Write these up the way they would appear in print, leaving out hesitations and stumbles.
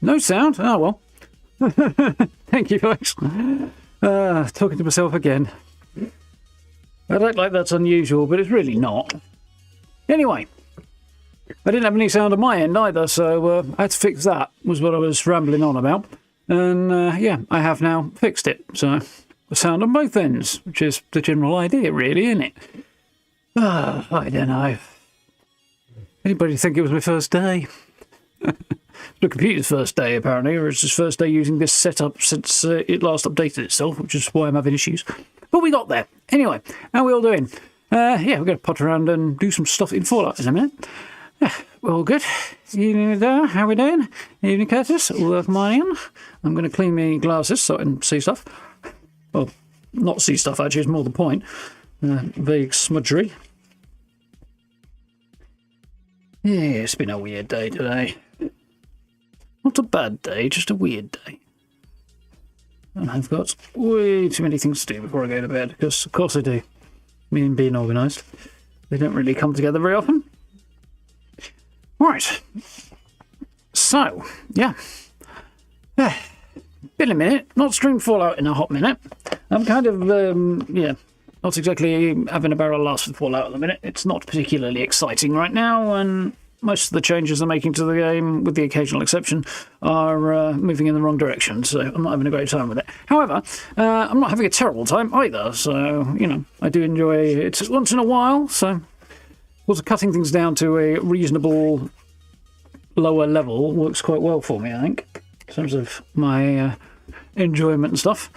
No sound? Oh, well. Thank you, folks. Talking to myself again. I don't like that's unusual, but it's really not. Anyway, I didn't have any sound on my end either, so I had to fix that, was what I was rambling on about. And, yeah, I have now fixed it. So, the sound on both ends, which is the general idea, really, isn't it? I don't know. Anybody think it was my first day? The computer's first day, apparently, or it's his first day using this setup since it last updated itself, which is why I'm having issues. But we got there. Anyway, how are we all doing? Yeah, we're going to potter around and do some stuff in Fallout in a minute. We're all good. Evening there, how are we doing? Evening, Curtis. All of mine. I'm going to clean my glasses so I can see stuff. Well, not see stuff, actually, is more the point. Vague smudgery. Yeah, it's been a weird day today. Not a bad day, just a weird day. And I've got way too many things to do before I go to bed, because of course I do. Me and being organised. They don't really come together very often. Right. So, yeah. Been a minute. Not streamed Fallout in a hot minute. I'm kind of, yeah, not exactly having a barrel last with Fallout at the minute. It's not particularly exciting right now, and most of the changes they're making to the game, with the occasional exception, are moving in the wrong direction, so I'm not having a great time with it. However, I'm not having a terrible time either, so, you know, I do enjoy it once in a while, so also cutting things down to a reasonable lower level works quite well for me, I think, in terms of my enjoyment and stuff.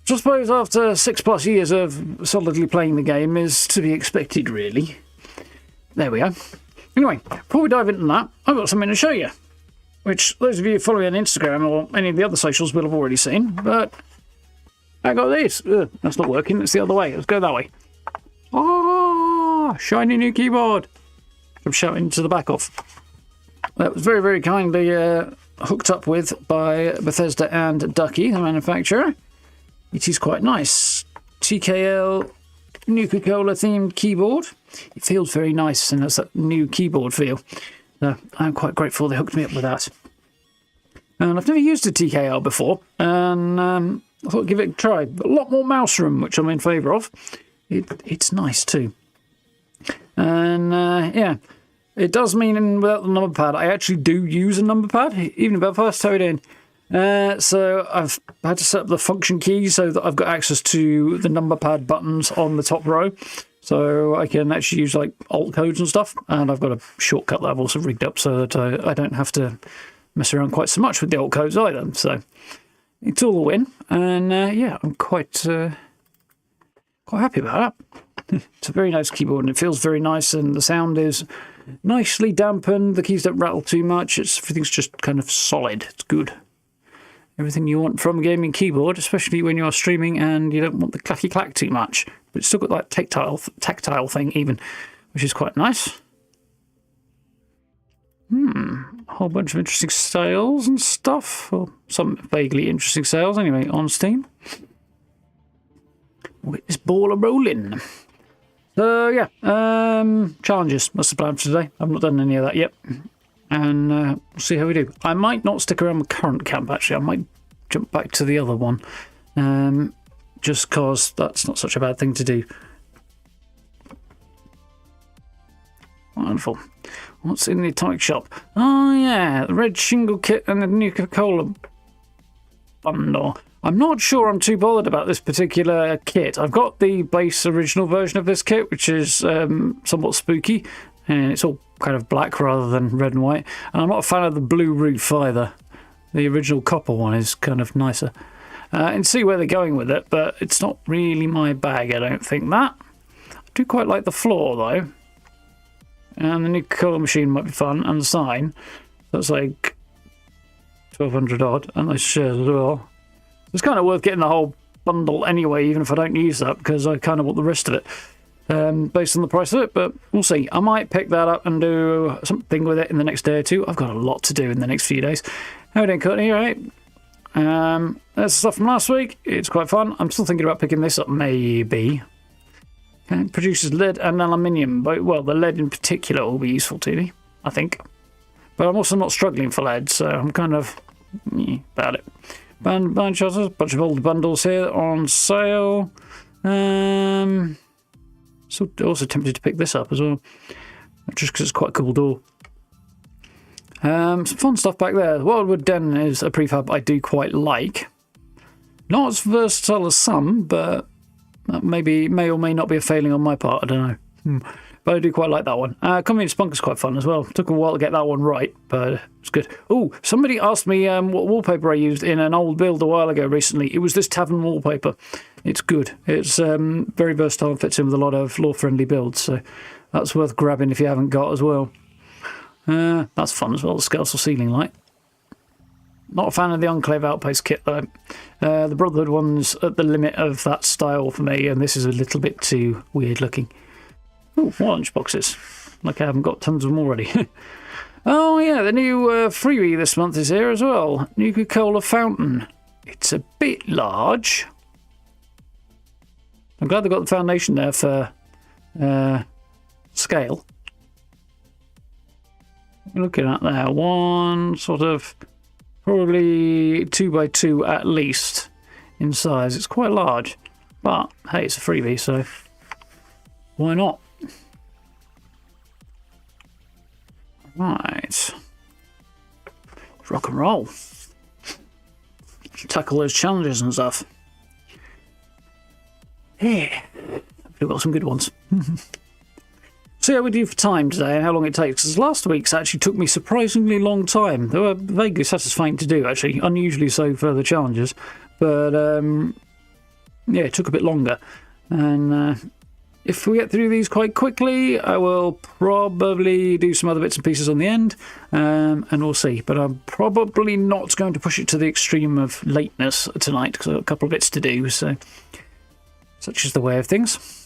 Which I suppose after 6+ years of solidly playing the game is to be expected, really. There we go. Anyway, before we dive into that, I've got something to show you, which those of you following on Instagram or any of the other socials will have already seen, but I got this. That's not working, it's the other way. Let's go that way. Oh, shiny new keyboard. I'm shouting to the back off. that was very, very kindly hooked up with by Bethesda and Ducky, the manufacturer. It is quite nice. TKL Nuka-Cola themed keyboard. It feels very nice and has that new keyboard feel. So I'm quite grateful they hooked me up with that. And I've never used a TKL before, and I thought I'd give it a try. A lot more mouse room, which I'm in favour of. It's nice too. And yeah, it does mean without the number pad, I actually do use a number pad, even if I first toe it in. So I've had to set up the function key so that I've got access to the number pad buttons on the top row. So I can actually use like alt codes and stuff. And I've got a shortcut that I've also rigged up so that I don't have to mess around quite so much with the alt codes either. So it's all a win. And yeah, I'm quite happy about that. It's a very nice keyboard and it feels very nice, and the sound is nicely dampened. The keys don't rattle too much. Everything's just kind of solid. It's good. Everything you want from a gaming keyboard, especially when you're streaming and you don't want the clacky clack too much. But it's still got that tactile thing even, which is quite nice. A whole bunch of interesting sales and stuff, or some vaguely interesting sales anyway, on Steam. We'll get this ball a-rolling. So yeah, challenges. That's the plan for today. I've not done any of that yet. And we'll see how we do. I might not stick around with current camp, actually. I might jump back to the other one. Just because that's not such a bad thing to do. Wonderful. What's in the Atomic Shop? Oh yeah, the red shingle kit and the Nuka-Cola bundle. I'm not sure I'm too bothered about this particular kit. I've got the base original version of this kit, which is somewhat spooky, and it's all kind of black rather than red and white. And I'm not a fan of the blue roof either. The original copper one is kind of nicer. And see where they're going with it, but it's not really my bag, I don't think that. I do quite like the floor though. And the Nuka-Cola machine might be fun, and the sign. That's like 1200 odd, and those shares as well. It's kind of worth getting the whole bundle anyway, even if I don't use that, because I kind of want the rest of it, based on the price of it. But we'll see. I might pick that up and do something with it in the next day or two. I've got a lot to do in the next few days. How are you doing, Courtney? All right. There's stuff from last week. It's quite fun. I'm still thinking about picking this up, maybe. Okay, it produces lead and aluminium, but well, the lead in particular will be useful to me, I think. But I'm also not struggling for lead, so I'm kind of about it. Band shutters, a bunch of old bundles here on sale. So also tempted to pick this up as well, just because it's quite a cool door. Some fun stuff back there. The Wildwood Den is a prefab I do quite like. Not as versatile as some, but that may or may not be a failing on my part. I don't know. But I do quite like that one. Comin Spunk is quite fun as well. Took a while to get that one right, but it's good. Oh, somebody asked me what wallpaper I used in an old build a while ago recently. It was this tavern wallpaper. It's good. It's very versatile and fits in with a lot of lore-friendly builds, so that's worth grabbing if you haven't got as well. That's fun as well, the skeletal ceiling light. Not a fan of the Enclave Outpost kit though. The Brotherhood one's at the limit of that style for me, and this is a little bit too weird looking. Oh, lunch boxes. Like I haven't got tons of them already. Oh yeah, the new freebie this month is here as well. Nuka-Cola Fountain. It's a bit large. I'm glad they got the foundation there for scale. Looking at there, one sort of probably 2x2 at least in size. It's quite large, but hey, it's a freebie, so why not? Right, rock and roll. Tackle those challenges and stuff. Yeah, we've got some good ones. See how we do for time today and how long it takes. Because last week's actually took me surprisingly long time. They were vaguely satisfying to do, actually. Unusually so for the challenges. But, yeah, it took a bit longer. And if we get through these quite quickly, I will probably do some other bits and pieces on the end. And we'll see. But I'm probably not going to push it to the extreme of lateness tonight, because I've got a couple of bits to do. So, such is the way of things.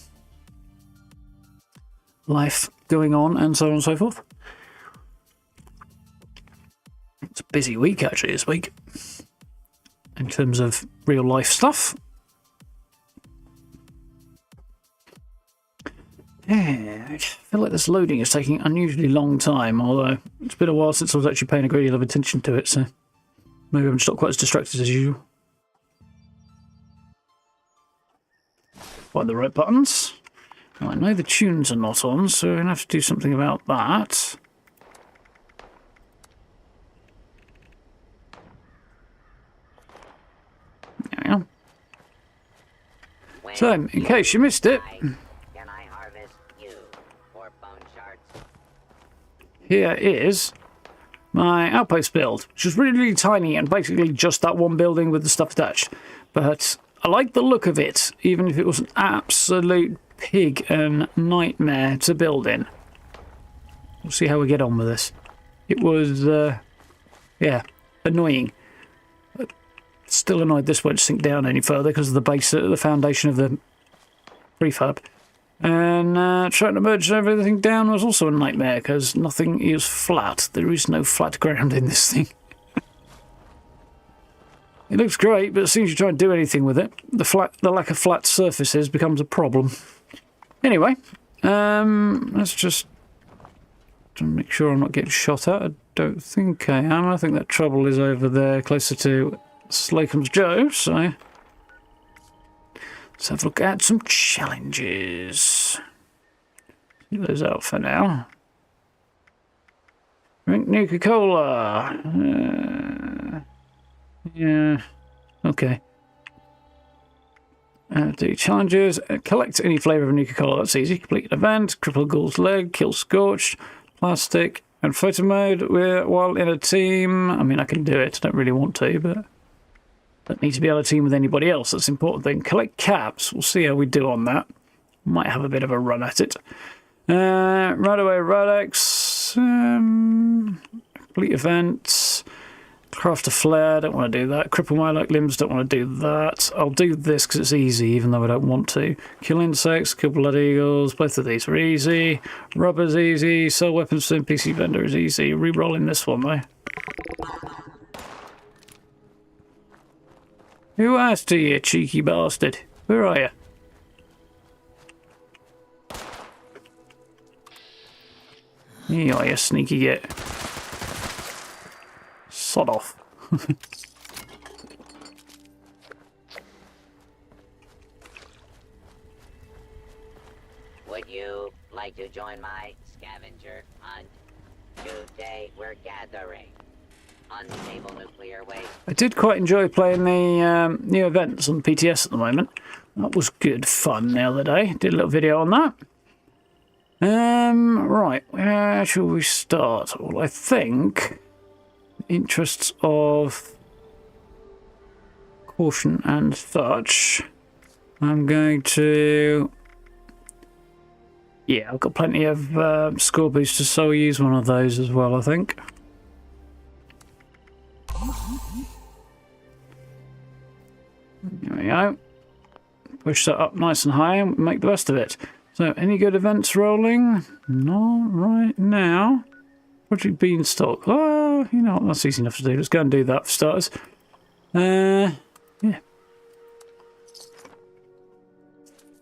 Life going on and so on and so forth. It's a busy week, actually, this week. In terms of real life stuff. Yeah, I feel like this loading is taking an unusually long time, although it's been a while since I was actually paying a great deal of attention to it, so maybe I'm just not quite as distracted as usual. Find the right buttons. Well, I know the tunes are not on, so we're going to have to do something about that. There we are. So, in case you missed it, here is my outpost build, which is really, really tiny and basically just that one building with the stuff attached. But I like the look of it, even if it was an absolute pig and nightmare to build in. We'll see how we get on with this. It was, yeah, annoying. Still annoyed this won't sink down any further because of the base, the foundation of the prefab. And trying to merge everything down was also a nightmare because nothing is flat. There is no flat ground in this thing. It looks great, but as soon as you try and do anything with it, the lack of flat surfaces becomes a problem. Anyway, let's just try and make sure I'm not getting shot at. I don't think I am. I think that trouble is over there, closer to Slakeham's Joe, so let's have a look at some challenges. Get those out for now. Drink Nuka-Cola. Yeah, okay. Do challenges. Collect any flavour of Nuka-Cola. That's easy. Complete an event. Cripple Ghoul's leg. Kill Scorched. Plastic. And photo mode. While in a team. I mean, I can do it. I don't really want to, but don't need to be on a team with anybody else. That's the important thing. Collect caps. We'll see how we do on that. Might have a bit of a run at it. Right away, Radex. Complete events. Craft a flare. Don't want to do that. Cripple my like limbs. Don't want to do that. I'll do this because it's easy, even though I don't want to. Kill insects. Kill blood eagles. Both of these are easy. Rubber's easy. Sell weapons to NPC vendor is easy. Rerolling this one though. Who asked you, you cheeky bastard? Where are you? Here you are, you sneaky git. Sod off. Would you like to join my scavenger hunt? Today we're gathering unstable nuclear waste. I did quite enjoy playing the new events on PTS at the moment. That was good fun the other day. Did a little video on that. Right, where shall we start? Well, I think interests of caution and such. I'm going to... Yeah, I've got plenty of score boosters, so I'll use one of those as well, I think. There we go. Push that up nice and high and make the best of it. So, any good events rolling? Not right now. Project Beanstalk. Oh, you know what, that's easy enough to do. Let's go and do that for starters. Yeah.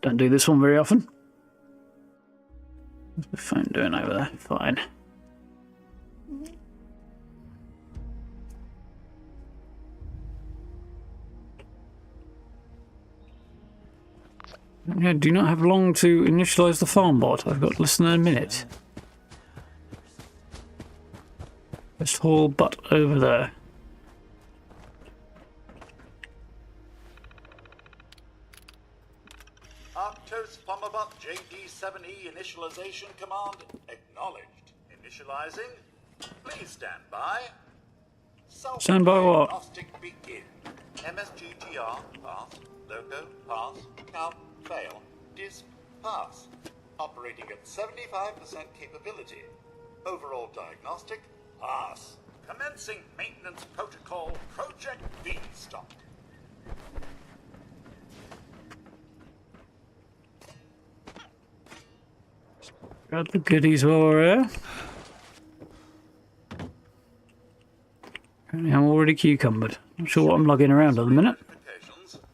Don't do this one very often. What's the phone doing over there? Fine. Yeah, do not have long to initialize the farm bot. I've got less than a minute. Let's haul butt over there. Arctos Bomberbot JD7E initialization command acknowledged. Initializing. Please stand by. Stand by what? Diagnostic begin. MSGTR pass. Loco pass. Count fail. Disp pass. Operating at 75% capability. Overall diagnostic pass. Commencing maintenance protocol Project Beanstalk. Got the goodies all here. Apparently I'm already cucumbered. Not sure what I'm lugging around at the minute.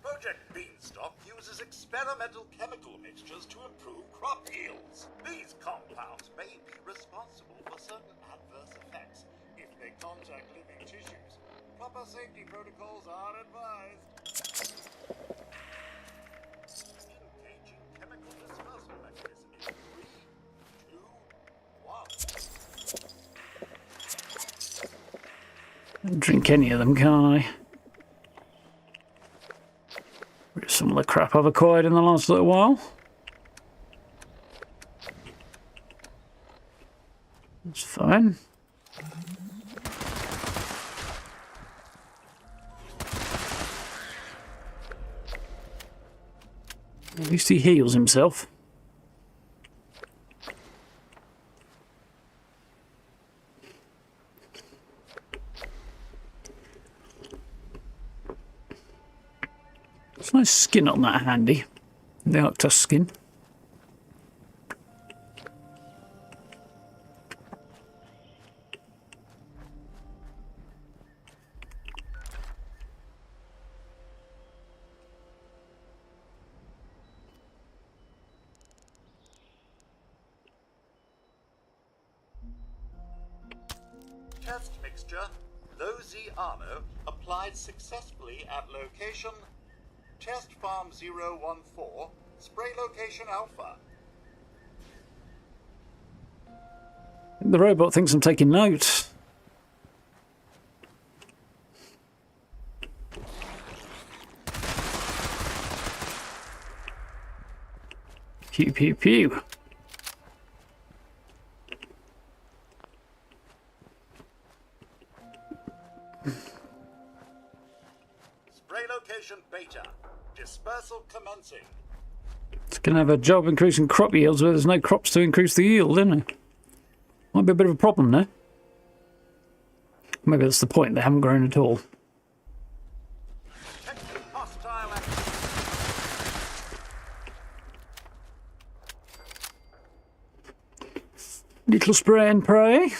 Project Beanstalk uses experimental chemical mixtures to improve crop yields. These compounds may be responsible for certain adverse effects if they contact living tissues. Proper safety protocols are advised. Engaging chemical dispersal mechanism in 3, 2, 1. Drink any of them, can't I? Some of the crap I've acquired in the last little while. That's fine. At least he heals himself. It's nice skin on that handy. The Arctus skin. Test mixture, low Z armor, applied successfully at location Test Farm 014, spray location Alpha. The robot thinks I'm taking notes. Pew pew pew. Spray location Beta. Dispersal commencing. It's going to have a job increasing crop yields where there's no crops to increase the yield, isn't it? Might be a bit of a problem there. Maybe that's the point, they haven't grown at all. Hostile action. Little spray and pray.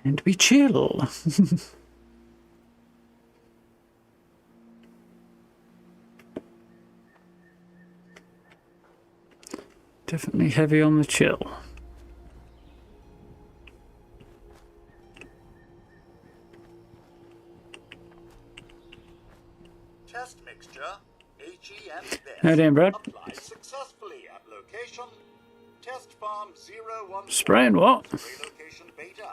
And be chill. Definitely heavy on the chill. Test mixture HEM How doing, Brad? applied successfully at location Test Farm 014. Spraying what? Spray location Beta.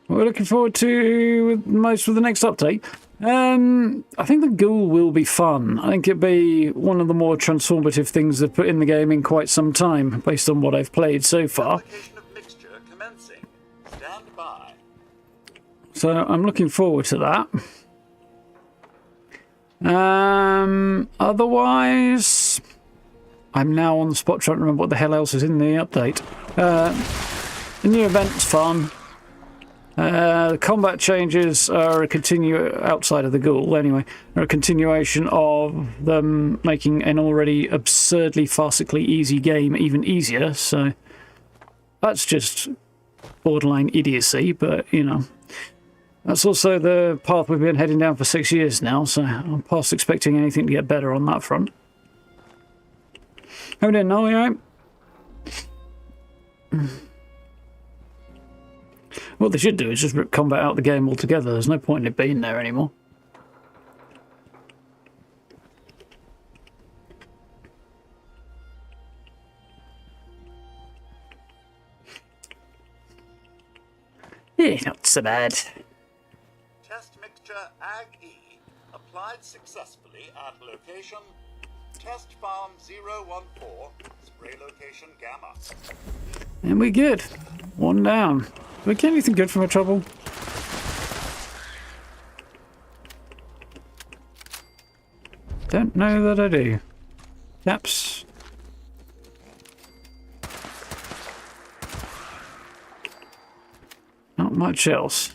We're looking forward to most of the next update. I think the ghoul will be fun. I think it'll be one of the more transformative things they've put in the game in quite some time, based on what I've played so far. Application of mixture commencing. Stand by. So I'm looking forward to that. Otherwise, I'm now on the spot trying to remember what the hell else is in the update. The new event's fun. The combat changes are a outside of the ghoul anyway, are a continuation of them making an already absurdly farcically easy game even easier, so that's just borderline idiocy, but you know, that's also the path we've been heading down for 6 years now, so I'm past expecting anything to get better on that front. How are you doing, Noel? You alright? What they should do is just rip combat out of the game altogether. There's no point in it being there anymore. Yeah, not so bad. Test mixture Ag-E applied successfully at location Test Farm 014, spray location Gamma. And we're good. One down. Did we get anything good from our trouble? Don't know that I do. Caps. Not much else.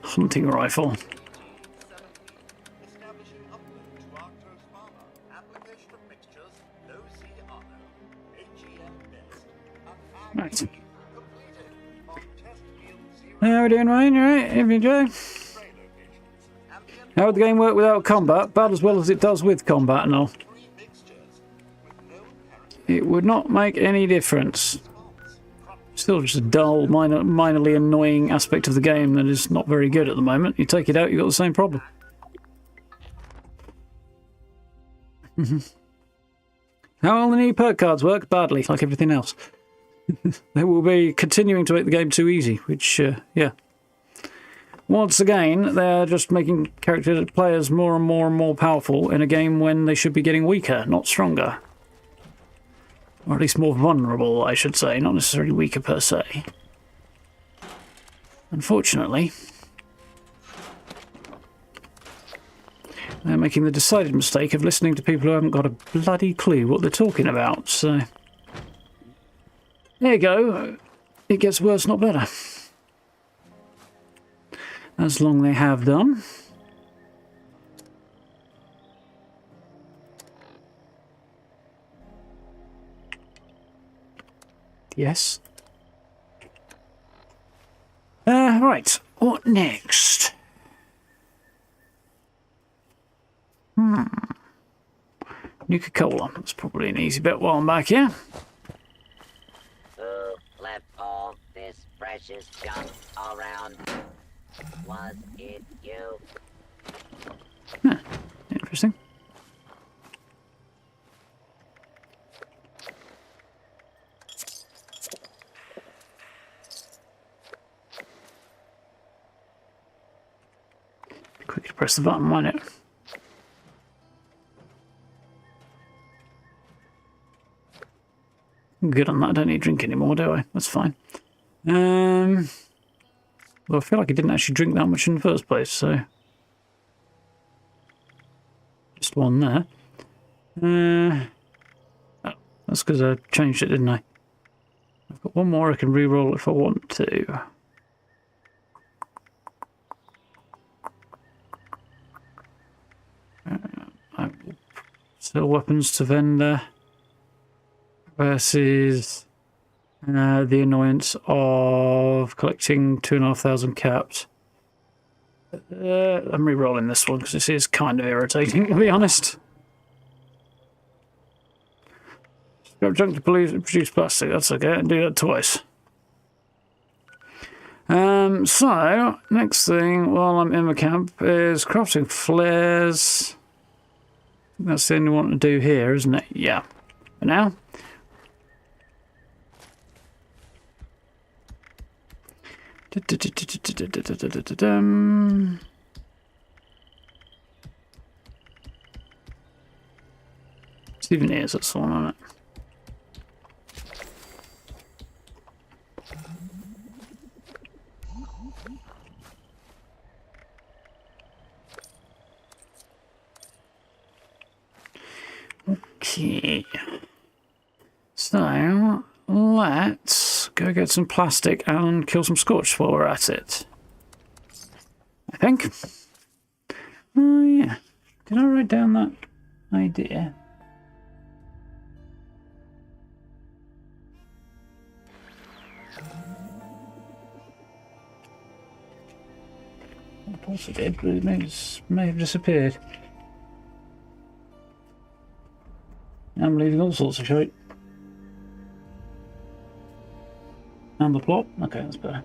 Hunting rifle. Establishing upland to Arctos Farmer. Application of mixtures, low C-Arno, AGM best, and Right. completed. On test field 0 How are we doing, Ryan? You alright? If you enjoy? spray locations. And How would the game work without combat? Bad as well as it does with combat and all. 3 mixtures with no apparent It would not make any difference. response. Still just a dull, minorly annoying aspect of the game that is not very good at the moment. You take it out, you've got the same problem. How will the new perk cards work? Badly, like everything else. They will be continuing to make the game too easy, which, yeah. Once again, they're just making players more and more and more powerful in a game when they should be getting weaker, not stronger. Or at least more vulnerable, I should say, not necessarily weaker per se. Unfortunately, they're making the decided mistake of listening to people who haven't got a bloody clue what they're talking about, so... There you go. It gets worse, not better. As long they have done. Yes. Right. What next? Nuka-Cola. That's probably an easy bet while I'm back here. Who left all this precious junk around? Was it you? Huh. Interesting. Quick to press the button, won't it? Good on that. I don't need to drink anymore, do I? That's fine. Well, I feel like I didn't actually drink that much in the first place, so... Just one there. Oh, that's because I changed it, didn't I? I've got one more I can re-roll if I want to. I will sell weapons to vendor versus the annoyance of collecting 2,500 caps. I'm re-rolling this one because this is kind of irritating, to be honest. Scrap junk to produce plastic, that's okay, I can do that twice. So, next thing while I'm in my camp is crafting flares. That's the only one to do here, isn't it? Yeah. For now. Souvenirs, that's the one on it. Okay. So, let's go get some plastic and kill some scorch while we're at it. I think. Oh, yeah. Did I write down that idea? Of course it did, but it may have disappeared. I'm leaving all sorts of shit. And the plot? Okay, that's better.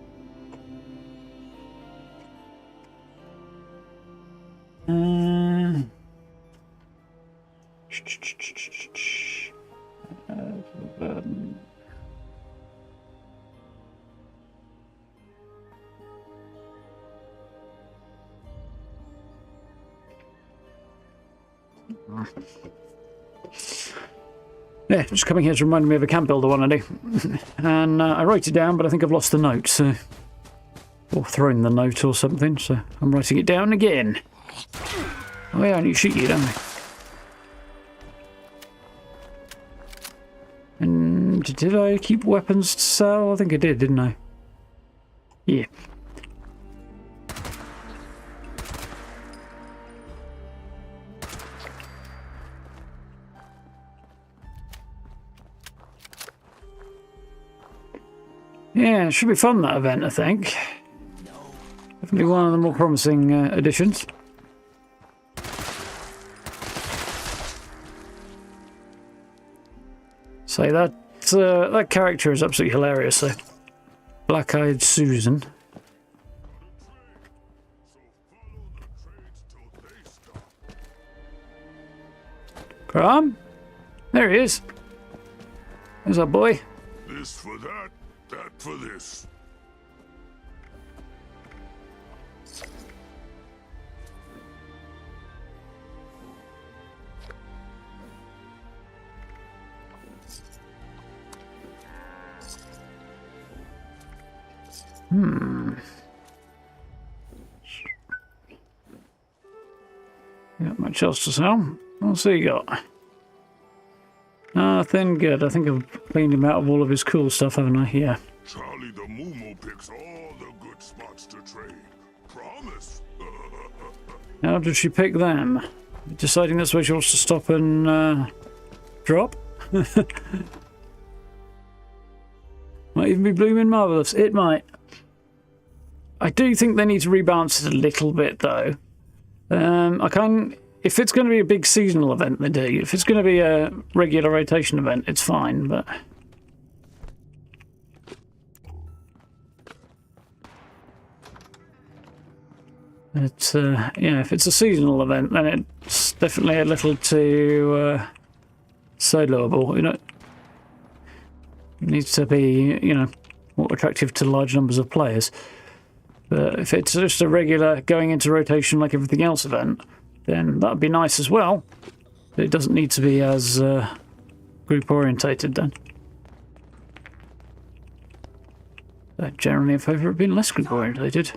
Yeah, just coming here to remind me of a camp builder one I do. And I wrote it down, but I think I've lost the note, so... Or throwing the note or something, so I'm writing it down again. Oh yeah, and you shoot you, don't they? And did I keep weapons to sell? I think I did, didn't I? Yeah. Yeah, it should be fun, that event, I think. Definitely one of the more promising additions. So that character is absolutely hilarious. So, Black-Eyed Susan. Crom? There he is. There's our boy. This for that, that for this. Not much else to sell. What's he got? Nothing good. I think I've cleaned him out of all of his cool stuff, haven't I? Yeah. Charlie the Moomoo picks all the good spots to trade. Promise. How does she pick them? Deciding that's where she wants to stop and drop? Might even be blooming marvellous. It might. I do think they need to rebalance it a little bit, though. If it's going to be a big seasonal event, they do. If it's going to be a regular rotation event, it's fine, but... yeah, if it's a seasonal event, then it's definitely a little too soloable. You know, it needs to be, you know, more attractive to large numbers of players. But if it's just a regular going into rotation like everything else event, then that'd be nice as well. But it doesn't need to be as group orientated then. Generally in favour of being less group orientated.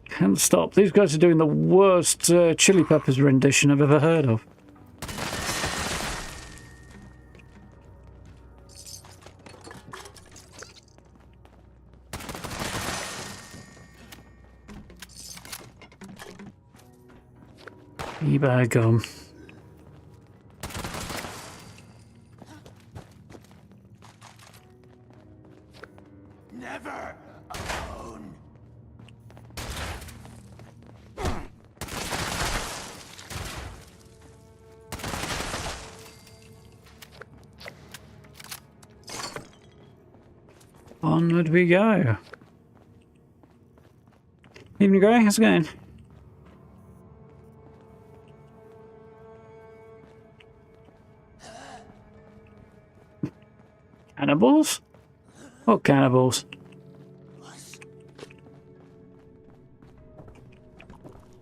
Can't stop. These guys are doing the worst Chili Peppers rendition I've ever heard of. eBay gum. Never alone. Onward we go. Evening, Grey. How's it going? Cannibals? What cannibals?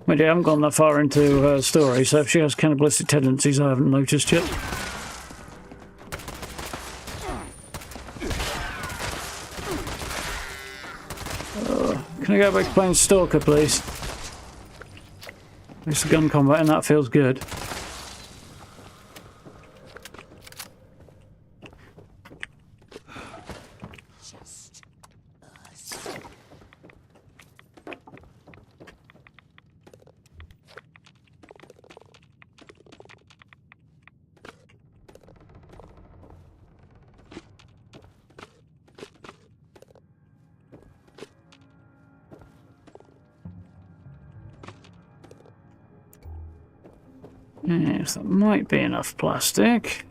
Well, yeah, I haven't gone that far into her story, so if she has cannibalistic tendencies, I haven't noticed yet. Can I go back to playing Stalker, please? It's a gun combat and that feels good. Yes, that might be enough plastic.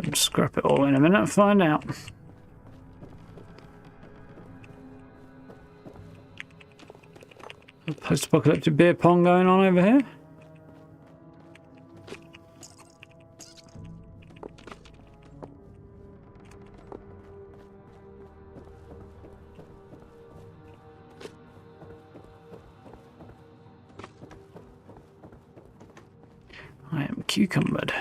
I'll scrap it all in a minute and find out. A post-apocalyptic beer pong going on over here. I am cucumbered.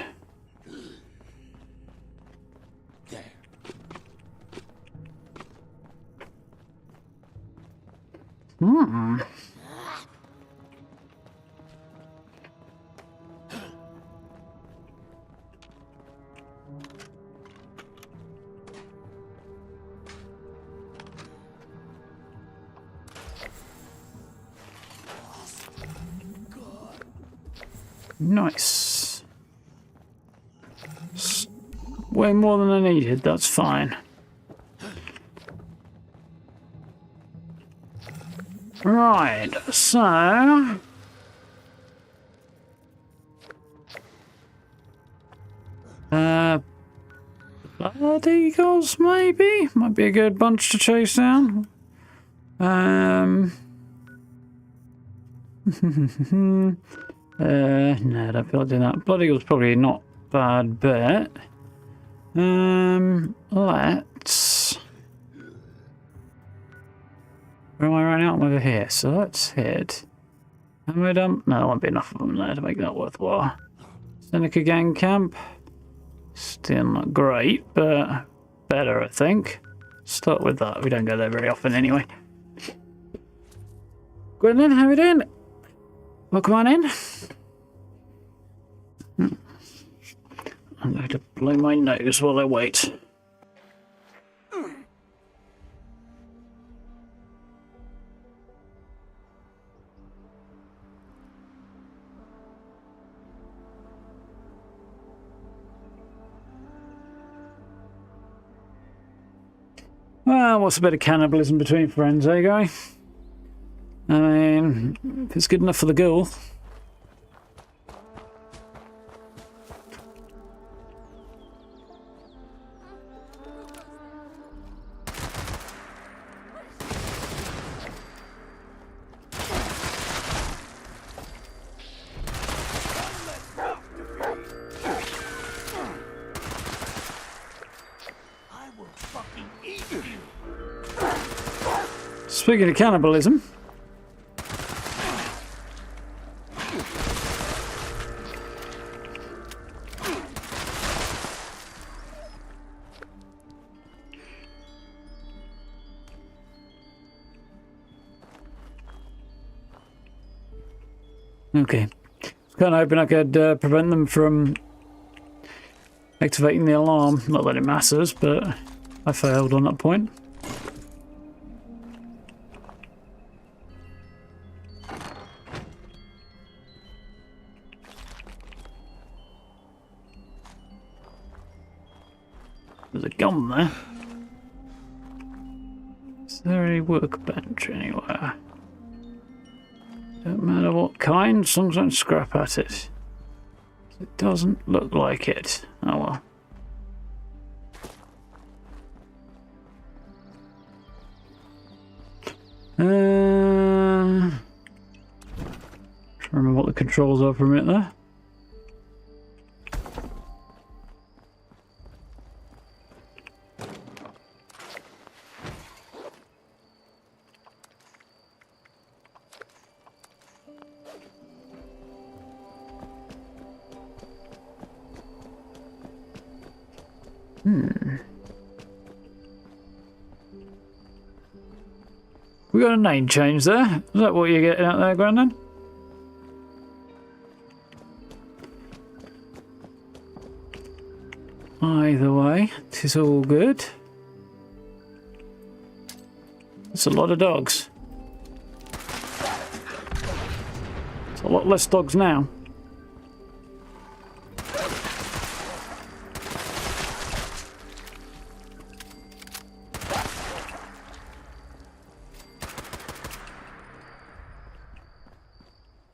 Nice. Way more than I needed, that's fine. Right, so... Blood eagles, maybe? Might be a good bunch to chase down. No, I don't feel like doing that. Blood eagle's probably not bad bet. Let's... Where am I right now? I'm over here, so let's hit... Ammo dump? No, there won't be enough of them there to make that worthwhile. Seneca gang camp. Still not great, but better, I think. Start with that. We don't go there very often anyway. Gwendolyn, how we doing? Welcome on in. I'm going to blow my nose while I wait. Well, what's a bit of cannibalism between friends, eh, guy? I mean, if it's good enough for the ghoul. Speaking of cannibalism, okay, kind of hoping I could prevent them from activating the alarm. Not that it matters, but I failed on that point. There's a gun there. Is there a workbench anywhere? Don't matter what kind, as long as I don't scrap at it. It doesn't look like it. Oh well. Trying to remember what the controls are for a minute there. We got a name change there. Is that what you're getting out there, Grandin? Either way, it is all good. It's a lot of dogs. It's a lot less dogs now.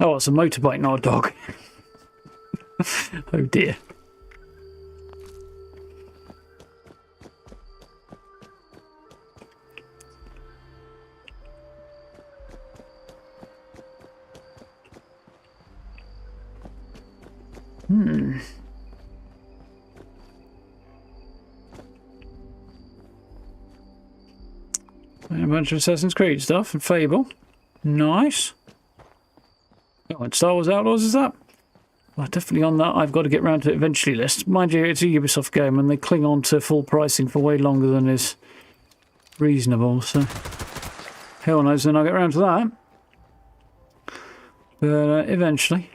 Oh, it's a motorbike, not a dog. Oh dear. A bunch of Assassin's Creed stuff and Fable. Nice. Oh, and Star Wars Outlaws, is that? Well, definitely on that I've got to get round to it eventually list. Mind you, it's a Ubisoft game and they cling on to full pricing for way longer than is reasonable, so hell knows when I'll get round to that. But eventually.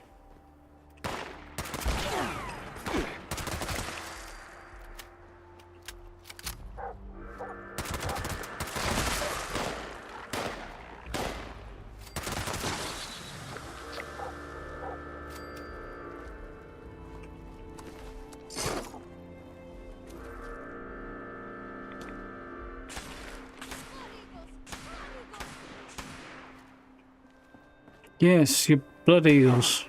Yes, you blood eagles.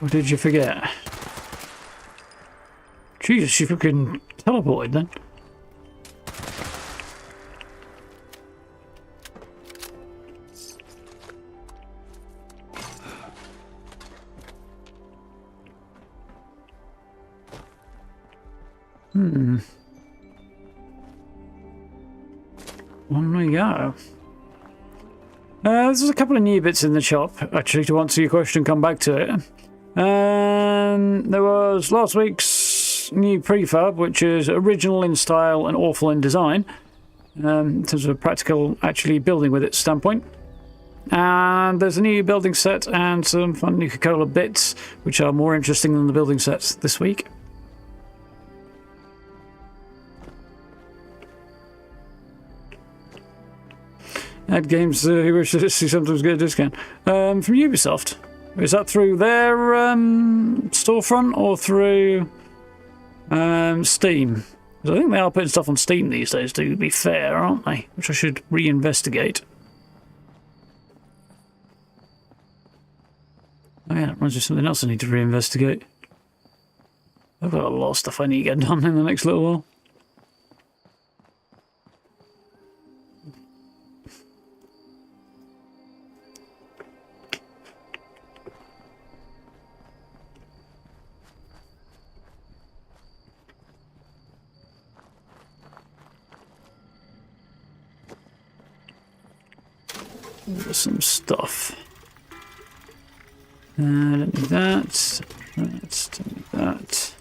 Or did you forget? Jesus, you fucking teleported then. On we go. There's a couple of new bits in the shop, actually, to answer your question, come back to it. There was last week's new prefab, which is original in style and awful in design, in terms of a practical, actually building with it standpoint. And there's a new building set and some fun Nuka-Cola bits, which are more interesting than the building sets this week. Ad games who wish to see sometimes get a discount. From Ubisoft. Is that through their storefront or through Steam? Because I think they are putting stuff on Steam these days, to be fair, aren't they? Which I should reinvestigate. Oh yeah, that reminds me of something else I need to reinvestigate. I've got a lot of stuff I need to get done in the next little while. There's some stuff. Don't need that. Don't need that.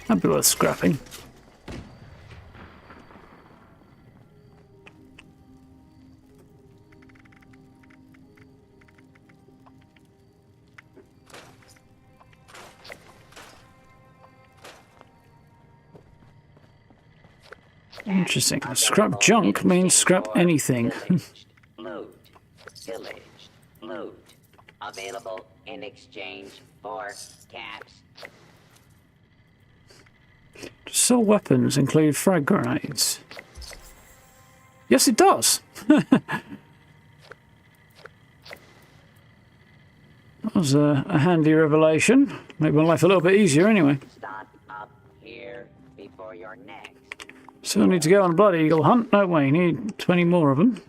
That'd be worth scrapping. Interesting. Scrap junk means scrap anything. Loot. Pillaged. Loot. Available in exchange for caps. Sell weapons include frag grenades. Yes, it does. That was a handy revelation. Made my life a little bit easier anyway. Stop up here before your next. Still need to go on a blood eagle hunt, don't we? Need 20 more of them.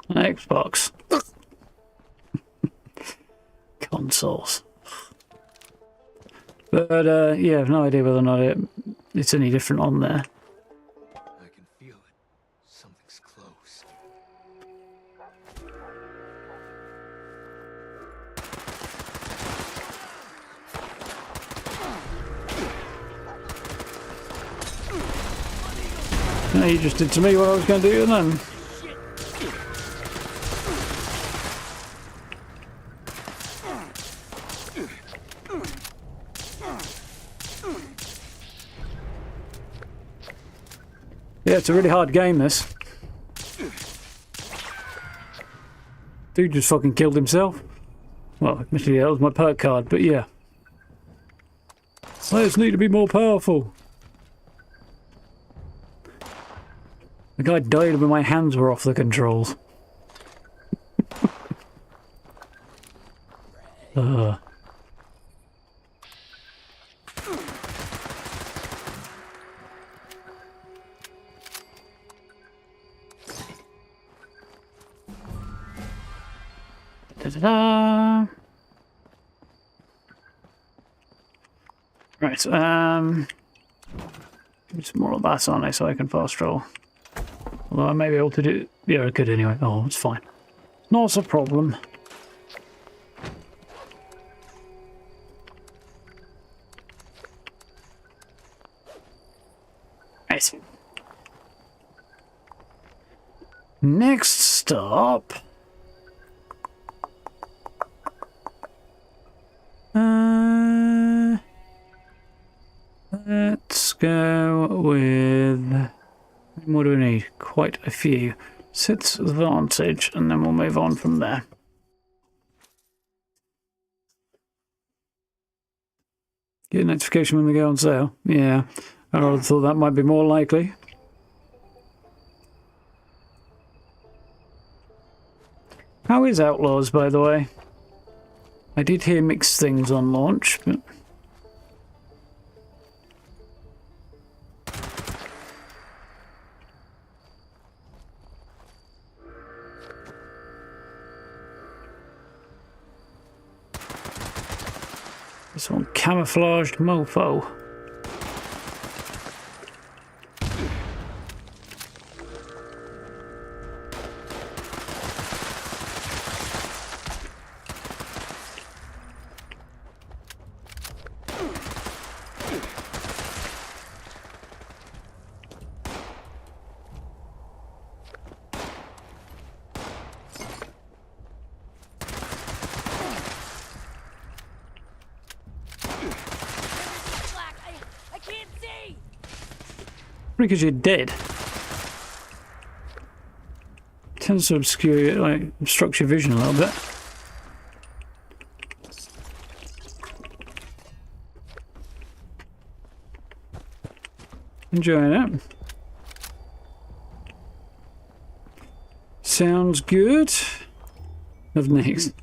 An Xbox. Consoles. But, yeah, I've no idea whether or not it's any different on there. I can feel it. Something's close. No, you just did to me what I was going to do to them. Yeah, it's a really hard game, this. Dude just fucking killed himself. Well, admittedly, that was my perk card, but yeah. Players need to be more powerful. The guy died when my hands were off the controls. Da-da-da. Right, give me some more of that on it so I can fast travel. Although I may be able to do... Yeah, I could anyway. Oh, it's fine. Not a problem. Right. Next stop... let's go with... What do we need? Quite a few. Sits advantage, and then we'll move on from there. Get a notification when they go on sale. Yeah, I would have thought that might be more likely. How is Outlaws, by the way? I did hear mixed things on launch, but... This one, camouflaged mofo. Because you're dead. Tends to obscure, like, obstruct your vision a little bit. Enjoying it. Sounds good. Of next.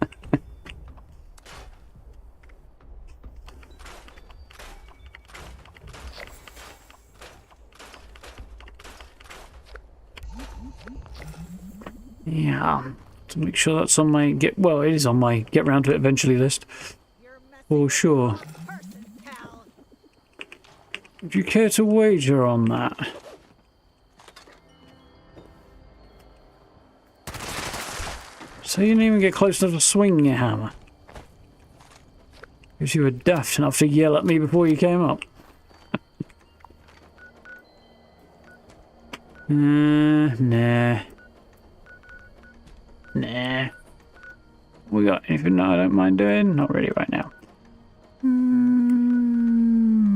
Yeah, to make sure that's on my well, it is on my get round to it eventually list. For sure. Would you care to wager on that? So you didn't even get close enough to swing your hammer. Because you were daft enough to yell at me before you came up. Nah. Nah. We got anything that I don't mind doing? Not really right now.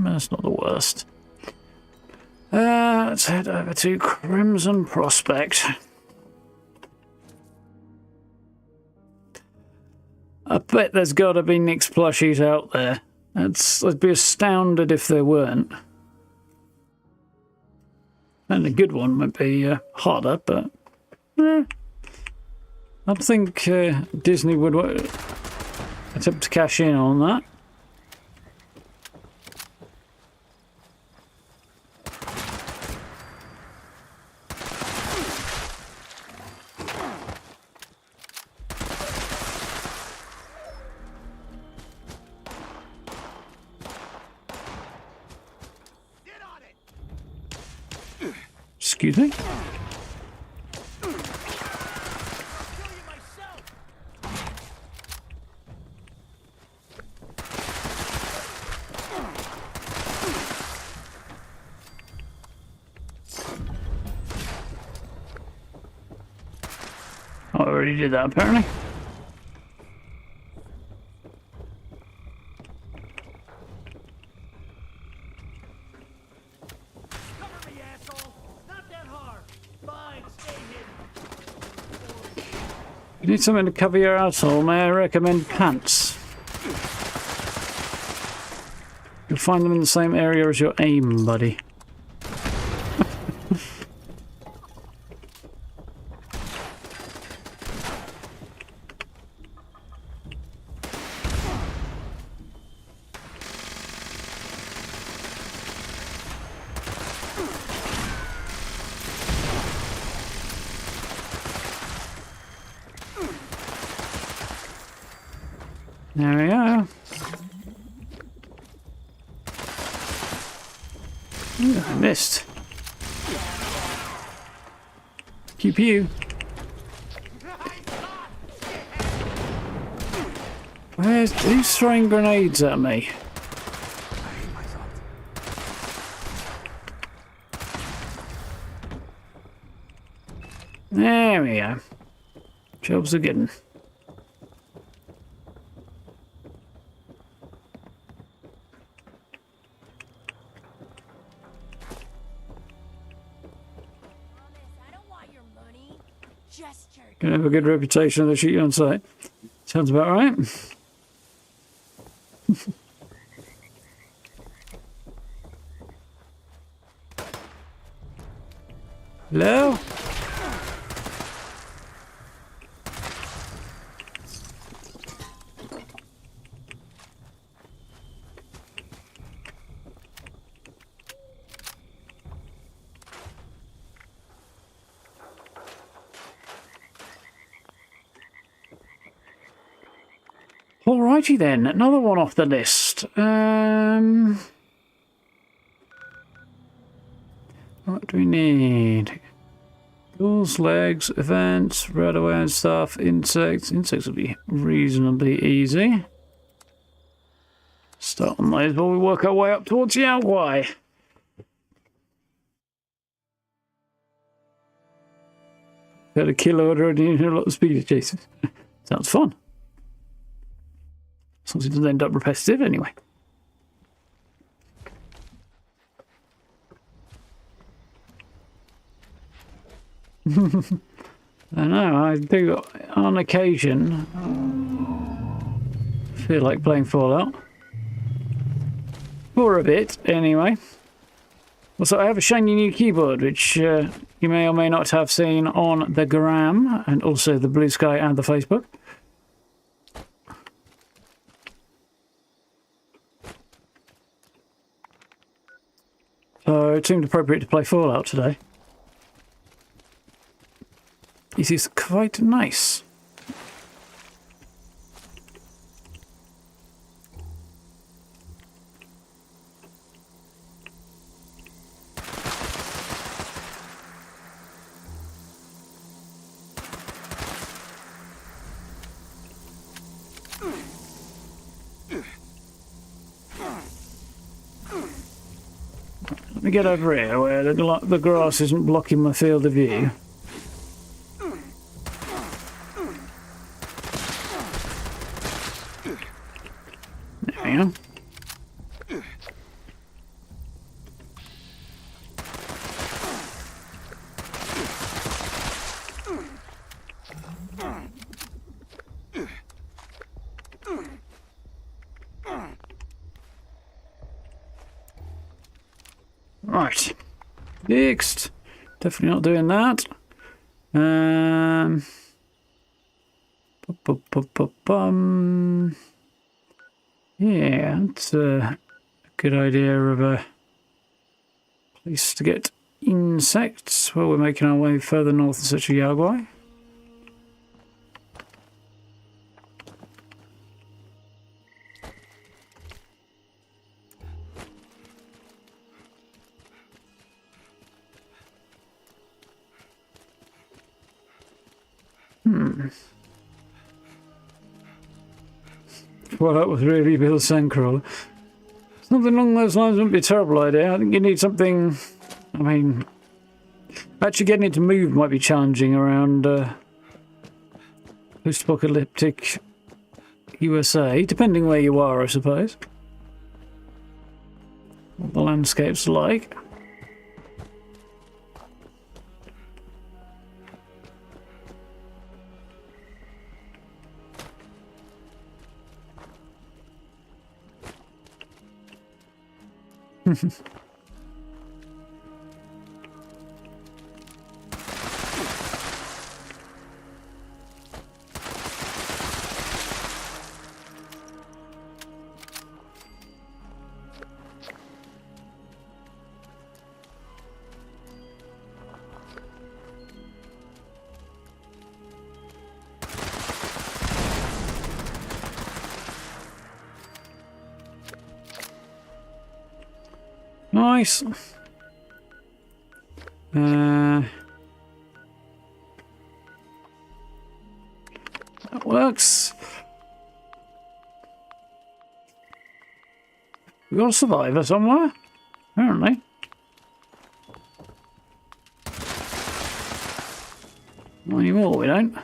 That's not the worst. Let's head over to Crimson Prospect. I bet there's got to be Nick's plushies out there. I'd be astounded if there weren't. And a good one might be harder, but... I think Disney would attempt to cash in on that. Excuse me? I already did that, apparently. Cover me, asshole! Not that hard! Fine, stay hidden. If you need something to cover your asshole, may I recommend pants? You'll find them in the same area as your aim, buddy. There we go. Ooh, I missed. Keep you. Who's throwing grenades at me? There we go. Jobs are getting. Gonna have a good reputation of the shoot you on sight. Sounds about right. Hello? Alrighty then, another one off the list. What do we need? Tools, legs, events, radar and stuff, insects. Insects will be reasonably easy. Start on those while we work our way up towards Yaogwai. Got a kill order and a lot of speed chases. Sounds fun. As long as it doesn't end up repetitive anyway. I know, I do on occasion feel like playing Fallout. For a bit, anyway. Also, I have a shiny new keyboard, which you may or may not have seen on the Gram, and also the Blue Sky and the Facebook. So it seemed appropriate to play Fallout today. It is quite nice. Let me get over here where the grass isn't blocking my field of view. There we go. Right. Next. Definitely not doing that. Yeah, that's a good idea of a place to get insects while we're making our way further north in search of Yaogwai. Well, that was really Bill Sandcrawler. Something along those lines wouldn't be a terrible idea. I think you need something... I mean... Actually getting it to move might be challenging around post-apocalyptic USA, depending where you are, I suppose. What the landscape's like. Nice. That works. We got a survivor somewhere, apparently. Not anymore, we don't.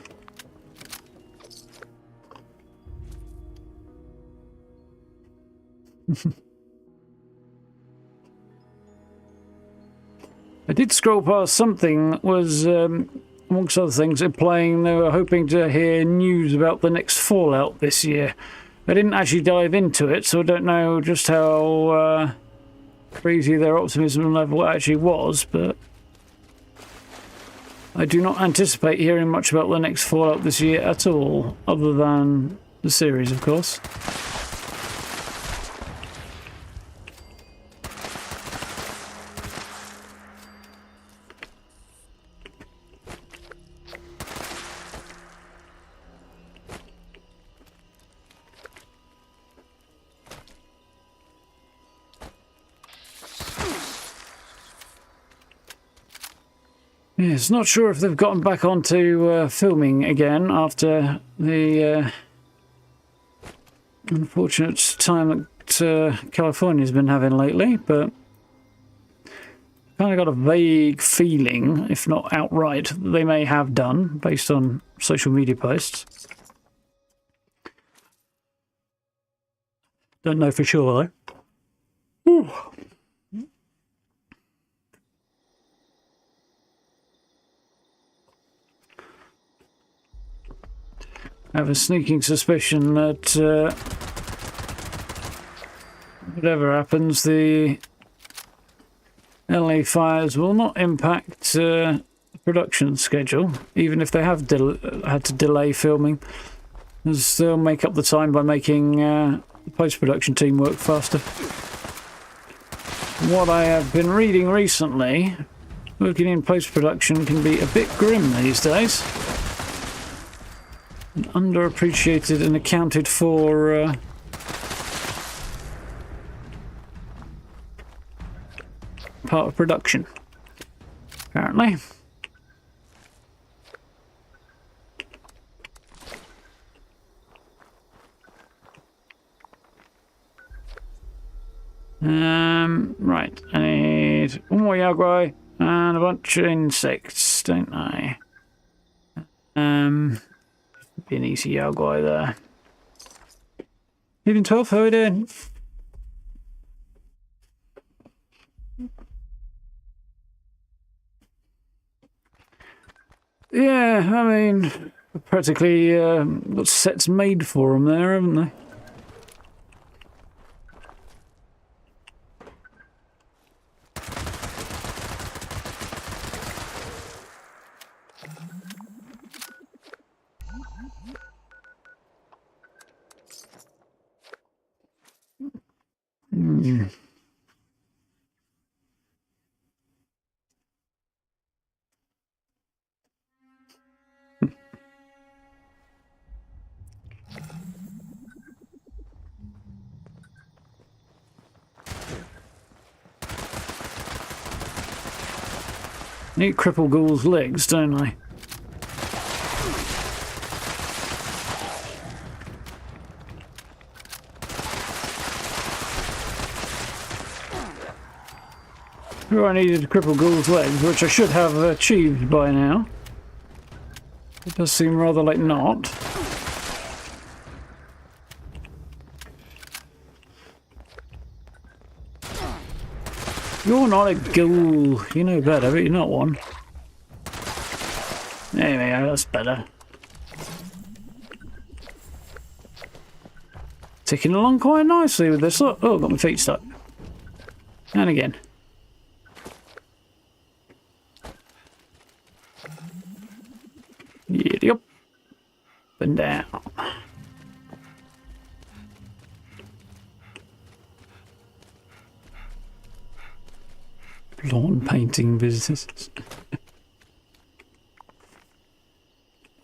I did scroll past something that was, amongst other things, implying they were hoping to hear news about the next Fallout this year. I didn't actually dive into it, so I don't know just how crazy their optimism level actually was, but I do not anticipate hearing much about the next Fallout this year at all, other than the series, of course. Yes, not sure if they've gotten back onto filming again after the unfortunate time that California's been having lately, but kind of got a vague feeling, if not outright, that they may have done based on social media posts. Don't know for sure though. Whew. I have a sneaking suspicion that whatever happens, the LA fires will not impact the production schedule, even if they have had to delay filming, as they'll make up the time by making the post-production team work faster. What I have been reading recently, working in post-production can be a bit grim these days. Underappreciated and accounted for part of production, apparently. Right, I need one more Yaguai and a bunch of insects, don't I? Be an easy Yaguai there. Evening 12, how are we doing? Yeah, I mean, practically got sets made for them there, haven't they? Need Cripple Ghoul's legs, don't I? I needed Cripple Ghoul's legs, which I should have achieved by now. It does seem rather like not. You're not a ghoul. You know better, but you're not one. There we go, that's better. Ticking along quite nicely with this. Look, oh, got my feet stuck. And again. Yep. Up and down. Lawn painting visitors.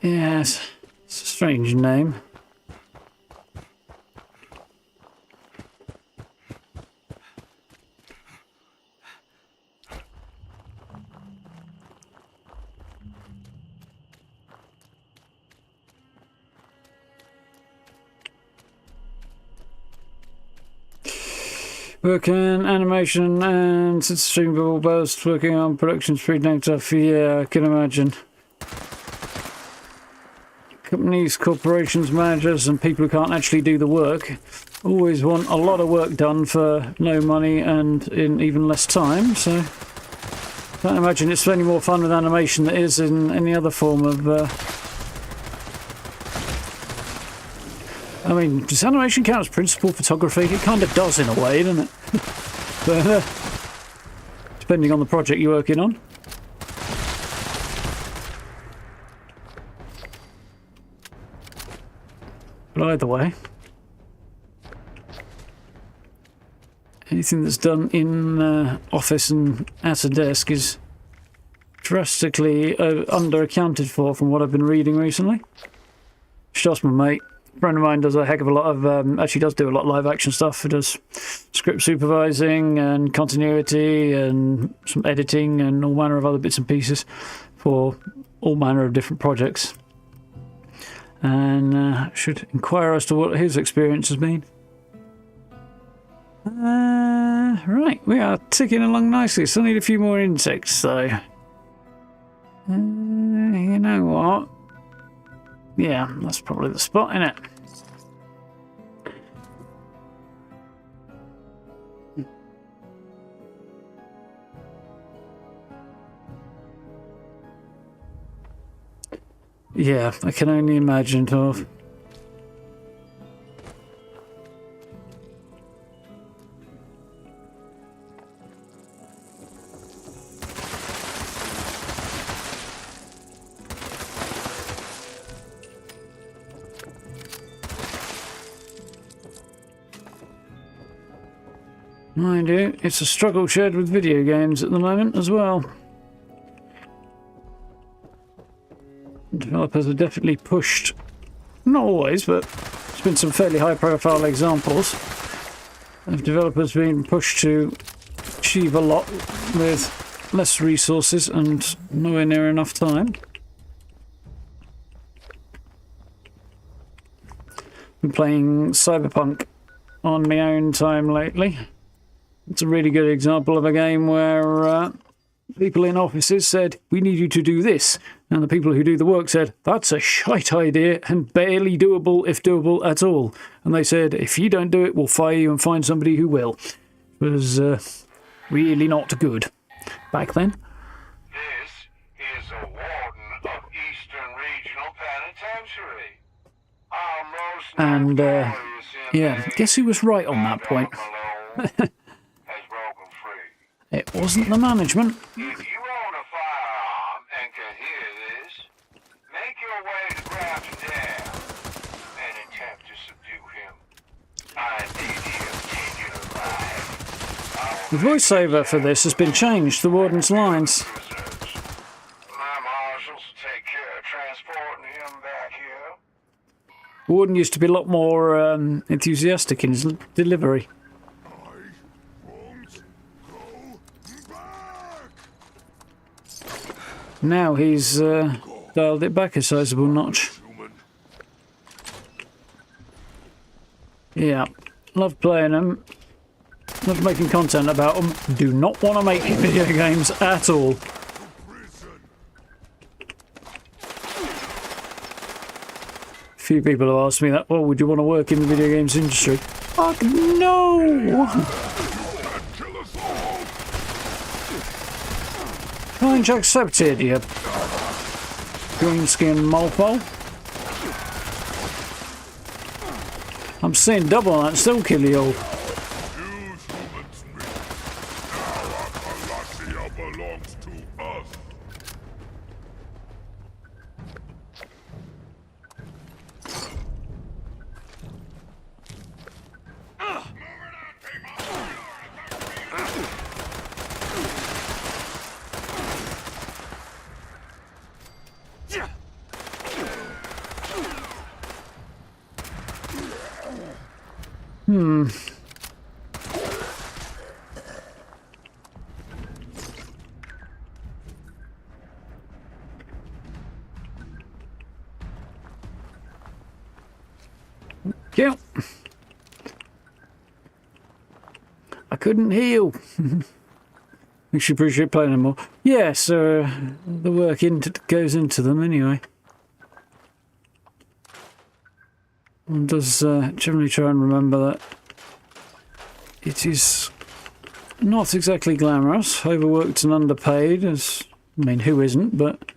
Yes, it's a strange name. Working animation and since streamable burst, working on production speed and stuff. Yeah, I can imagine. Companies, corporations, managers and people who can't actually do the work always want a lot of work done for no money and in even less time, so I can't imagine it's any more fun with animation than it is in any other form of I mean, does animation count as principal photography? It kind of does in a way, doesn't it? But, depending on the project you're working on. But either way, anything that's done in office and at a desk is drastically under-accounted for from what I've been reading recently. Just my mate, a friend of mine, does a heck of a lot of, actually does do a lot of live action stuff. He does script supervising and continuity and some editing and all manner of other bits and pieces for all manner of different projects. And should inquire as to what his experience has been. Right, we are ticking along nicely. Still need a few more insects though. You know what? Yeah, that's probably the spot, innit? Yeah, I can only imagine, Torv. Mind you, it's a struggle shared with video games at the moment as well. Developers have definitely pushed, not always, but there's been some fairly high profile examples of developers being pushed to achieve a lot with less resources and nowhere near enough time. Been playing Cyberpunk on my own time lately. It's a really good example of a game where people in offices said, we need you to do this. And the people who do the work said, that's a shite idea and barely doable, if doable at all. And they said, if you don't do it, we'll fire you and find somebody who will. It was really not good back then. This is a warden of Eastern Regional Penitentiary. Our most And, notorious yeah, inmate, guess who was right on that point? Malone, has broken free. It wasn't the management. If you own a firearm and can hear this, make your way to Grafton Dam and attempt to subdue him. I need him in your life. The voiceover for this has been changed, the warden's lines. My marshals take care of transporting him back here. The warden used to be a lot more enthusiastic in his delivery. Won't go back. Now he's dialed it back a sizable notch. Human. Yeah, love playing them. Love making content about them. Do not want to make video games at all. Prison. Few people have asked me that. Well, would you want to work in the video games industry? Fuck no! Kill us all. Challenge accepted, you green skin mofo. I'm seeing double on that, still kill you all. You humans me. Now Appalachia belongs to us. Kill. I couldn't heal. Makes you appreciate playing them more. Yes, the work goes into them anyway. One does generally try and remember that it is not exactly glamorous, overworked and underpaid, as, I mean, who isn't, but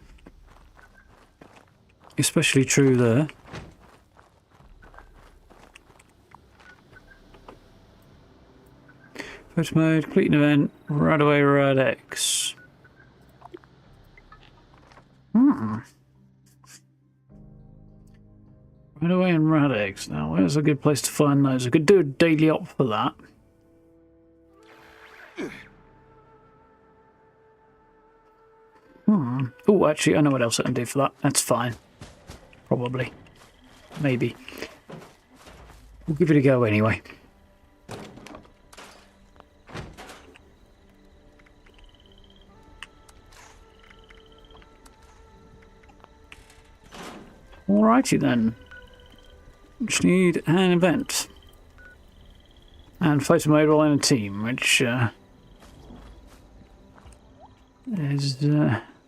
especially true there. Photo mode, complete an event, right away, Rad X. Away and rat eggs. Now, where's a good place to find those? I could do a daily op for that. Oh, actually, I know what else I can do for that. That's fine. Probably. Maybe. We'll give it a go anyway. Alrighty then. Just need an event. And photo mode while in a team, which is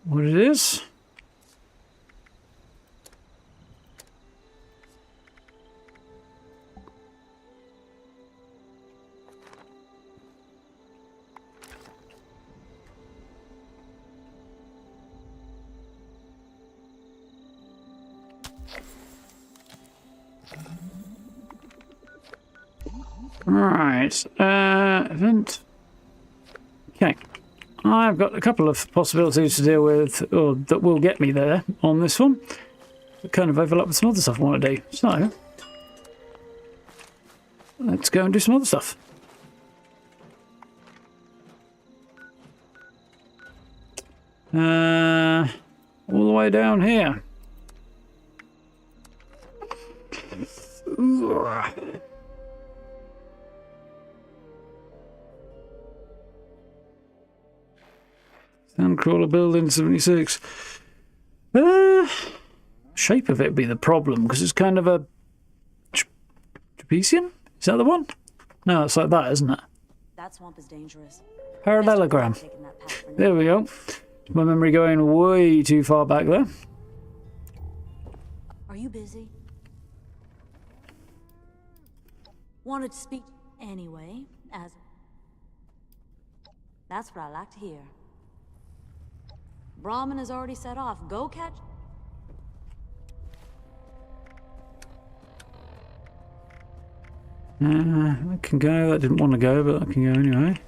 what it is. Right, event. Okay, I've got a couple of possibilities to deal with, or that will get me there on this one. That kind of overlap with some other stuff I want to do. So, let's go and do some other stuff. All the way down here. Ooh. Sandcrawler building 76. Shape of it be the problem, because it's kind of a trapezium? Is that the one? No, it's like that, isn't it? That swamp is dangerous. Parallelogram. There we go. My memory going way too far back there. Are you busy? Wanted to speak anyway, as... That's what I like to hear. Brahmin has already set off. Go catch... I can go. I didn't want to go, but I can go anyway.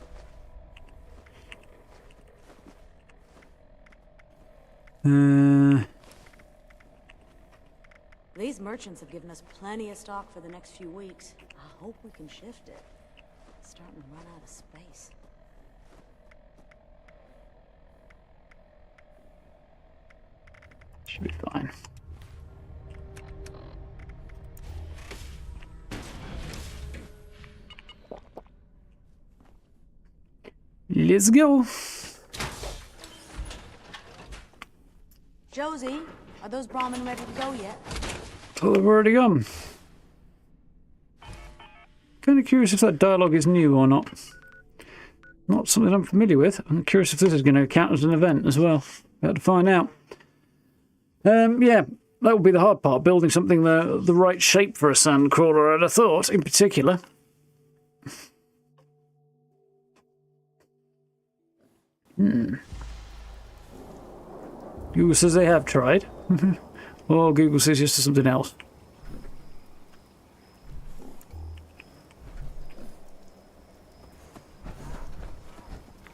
These merchants have given us plenty of stock for the next few weeks. I hope we can shift it. It's starting to run out of space. Should be fine. Let's go. Josie, are those Brahmin ready to go yet? Oh, they've already gone. Kind of curious if that dialogue is new or not. Not something I'm familiar with. I'm curious if this is going to count as an event as well. Got to find out. Yeah, that would be the hard part, building something the right shape for a sandcrawler, I'd have thought, in particular. Google says they have tried. Or Google says yes to something else.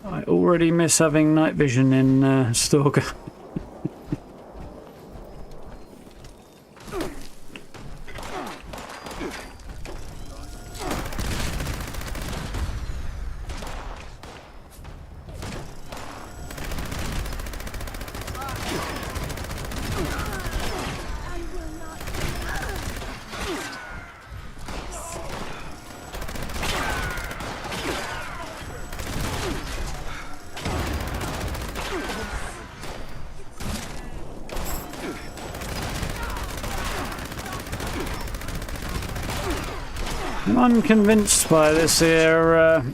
I already miss having night vision in Stalker. I'm unconvinced by this here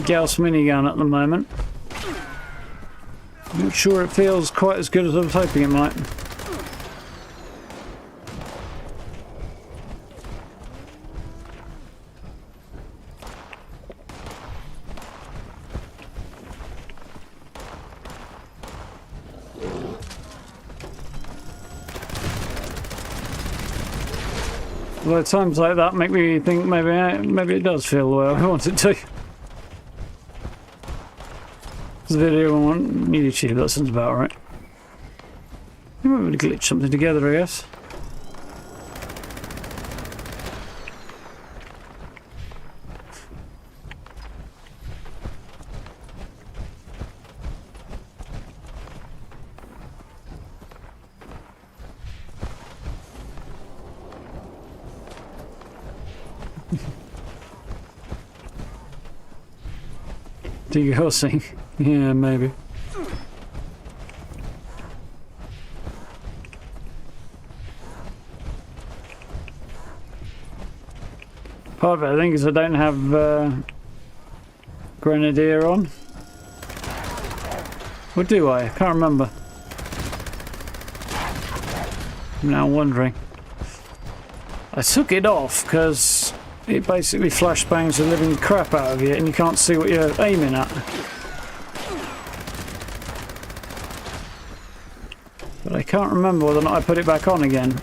Gauss minigun at the moment. Not sure it feels quite as good as I was hoping it might. Although times like that make me think maybe it does feel the way I want it to. The video on YouTube, that sounds about right. You might be able to glitch something together, I guess. Degassing. Yeah, maybe. Part of it, I think, is I don't have Grenadier on. Or do I? I can't remember. I'm now wondering. I took it off because it basically flashbangs the living crap out of you and you can't see what you're aiming at. But I can't remember whether or not I put it back on again.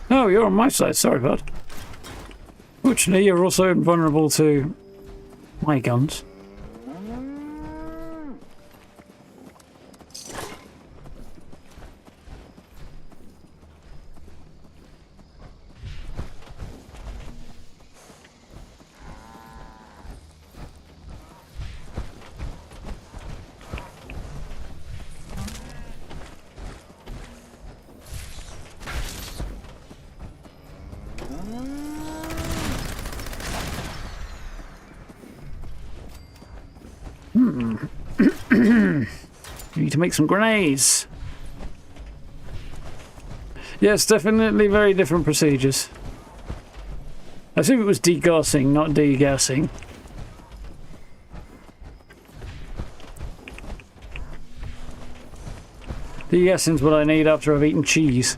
Oh, you're on my side. Sorry, bud. Fortunately, you're also invulnerable to my guns. Need to make some grenades. Yes, definitely very different procedures. I assume it was degassing, not degassing. Degassing's what I need after I've eaten cheese.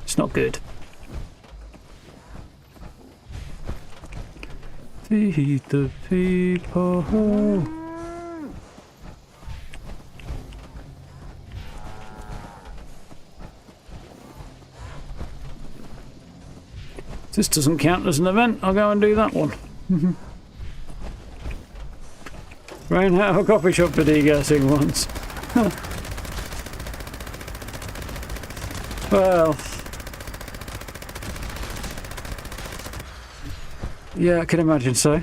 It's not good. Feed the people. This doesn't count as an event. I'll go and do that one. Ran out of a coffee shop for degassing once. Well. Yeah, I can imagine so.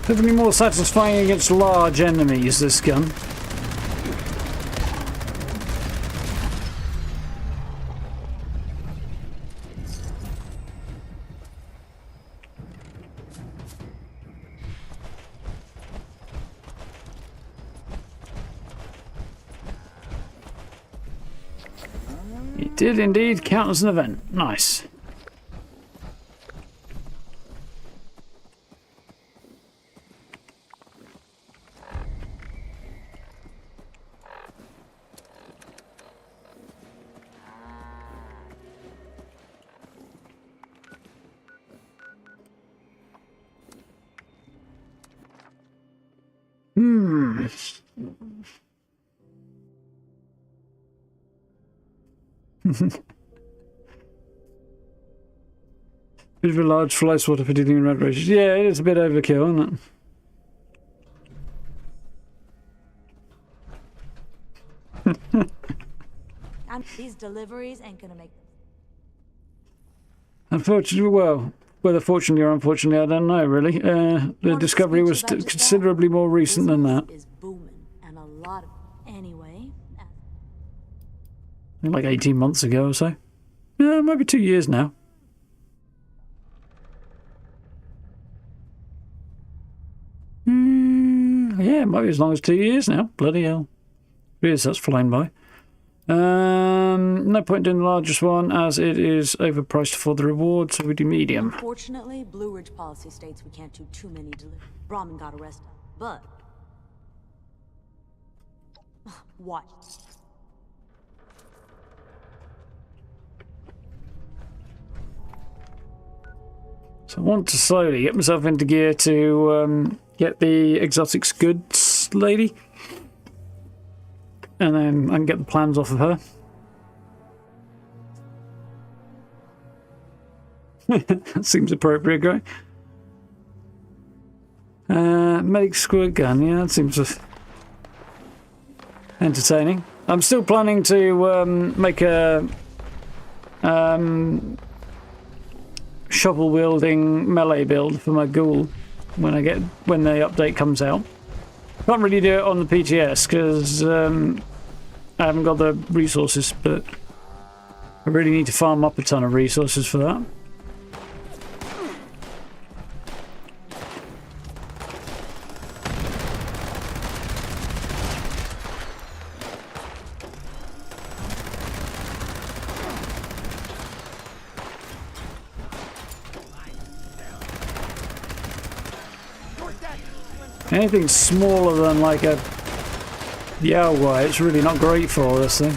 Definitely more satisfying against large enemies, this gun. It did indeed count as an event. Nice. Bit of a large fly swatter for dealing in red races. Yeah, it is a bit overkill, isn't it? And these deliveries ain't gonna make. Unfortunately, well, whether fortunately or unfortunately, I don't know really. The discovery was considerably more recent than that. Is booming, and a lot of anyway. Like 18 months ago or so. Yeah, maybe 2 years now. Yeah, it might be as long as 2 years now. Bloody hell. 3 years, that's flying by. No point doing the largest one as it is overpriced for the reward, so we do medium. Unfortunately, Blue Ridge policy states we can't do too many deliveries. Brahmin got arrested. But... what? So I want to slowly get myself into gear to get the exotics goods lady. And then I can get the plans off of her. That seems appropriate, guy. Medic squirt gun, yeah, that seems entertaining. I'm still planning to make a shovel wielding melee build for my ghoul when the update comes out. Can't really do it on the PTS because I haven't got the resources, but I really need to farm up a ton of resources for that. Anything smaller than like a Yowai, it's really not great for this thing.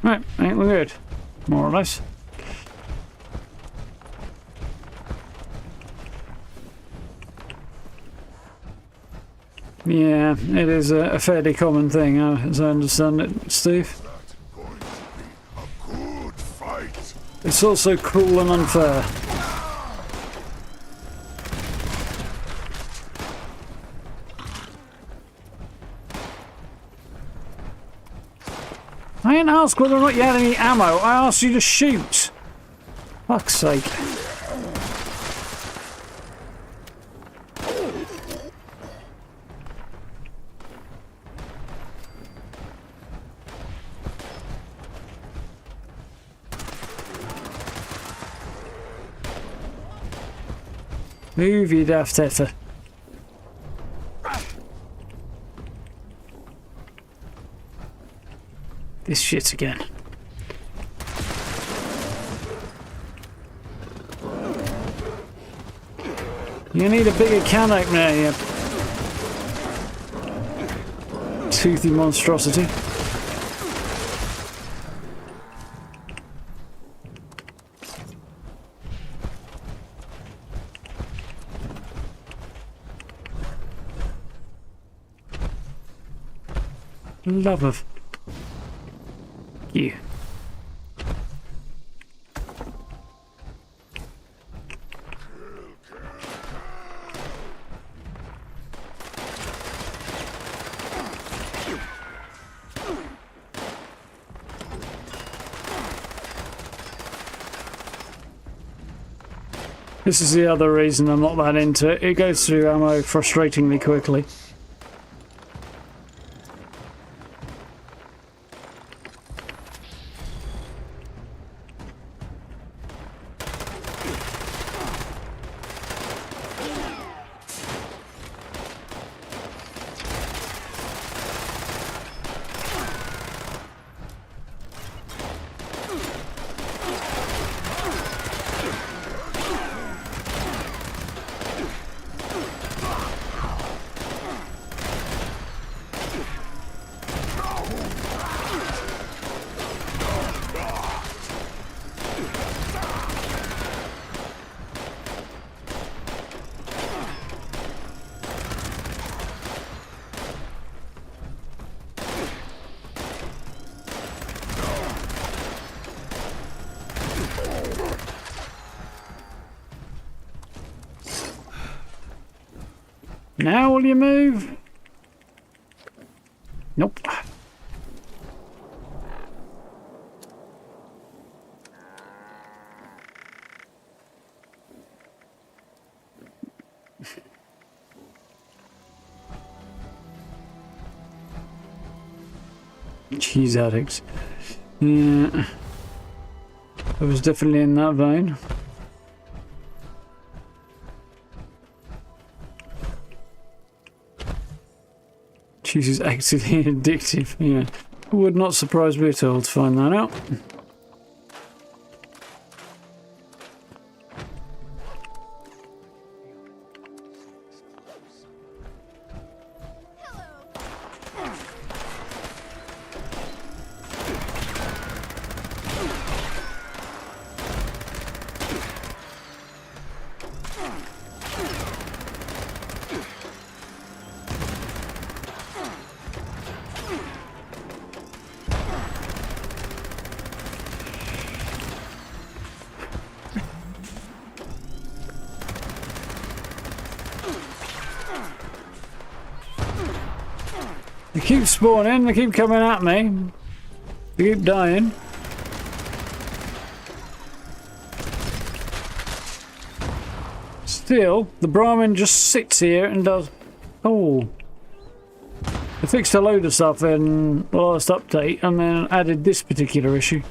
Right, ain't we good? More or less. Yeah, it is a fairly common thing, as I understand it, Steve. It's also cruel and unfair. I didn't ask whether or not you had any ammo. I asked you to shoot. Fuck's sake. Move, you daft heifer. This shit again. You need a bigger can opener, you toothy monstrosity. Love of you. This is the other reason I'm not that into it. It goes through ammo frustratingly quickly. Now will you move? Nope. Cheese addicts. Yeah. I was definitely in that vein. Cheese is actively addictive. Yeah. It would not surprise me at all to find that out. They keep spawning, they keep coming at me. They keep dying. Still, the Brahmin just sits here and does... Oh. They fixed a load of stuff in the last update and then added this particular issue.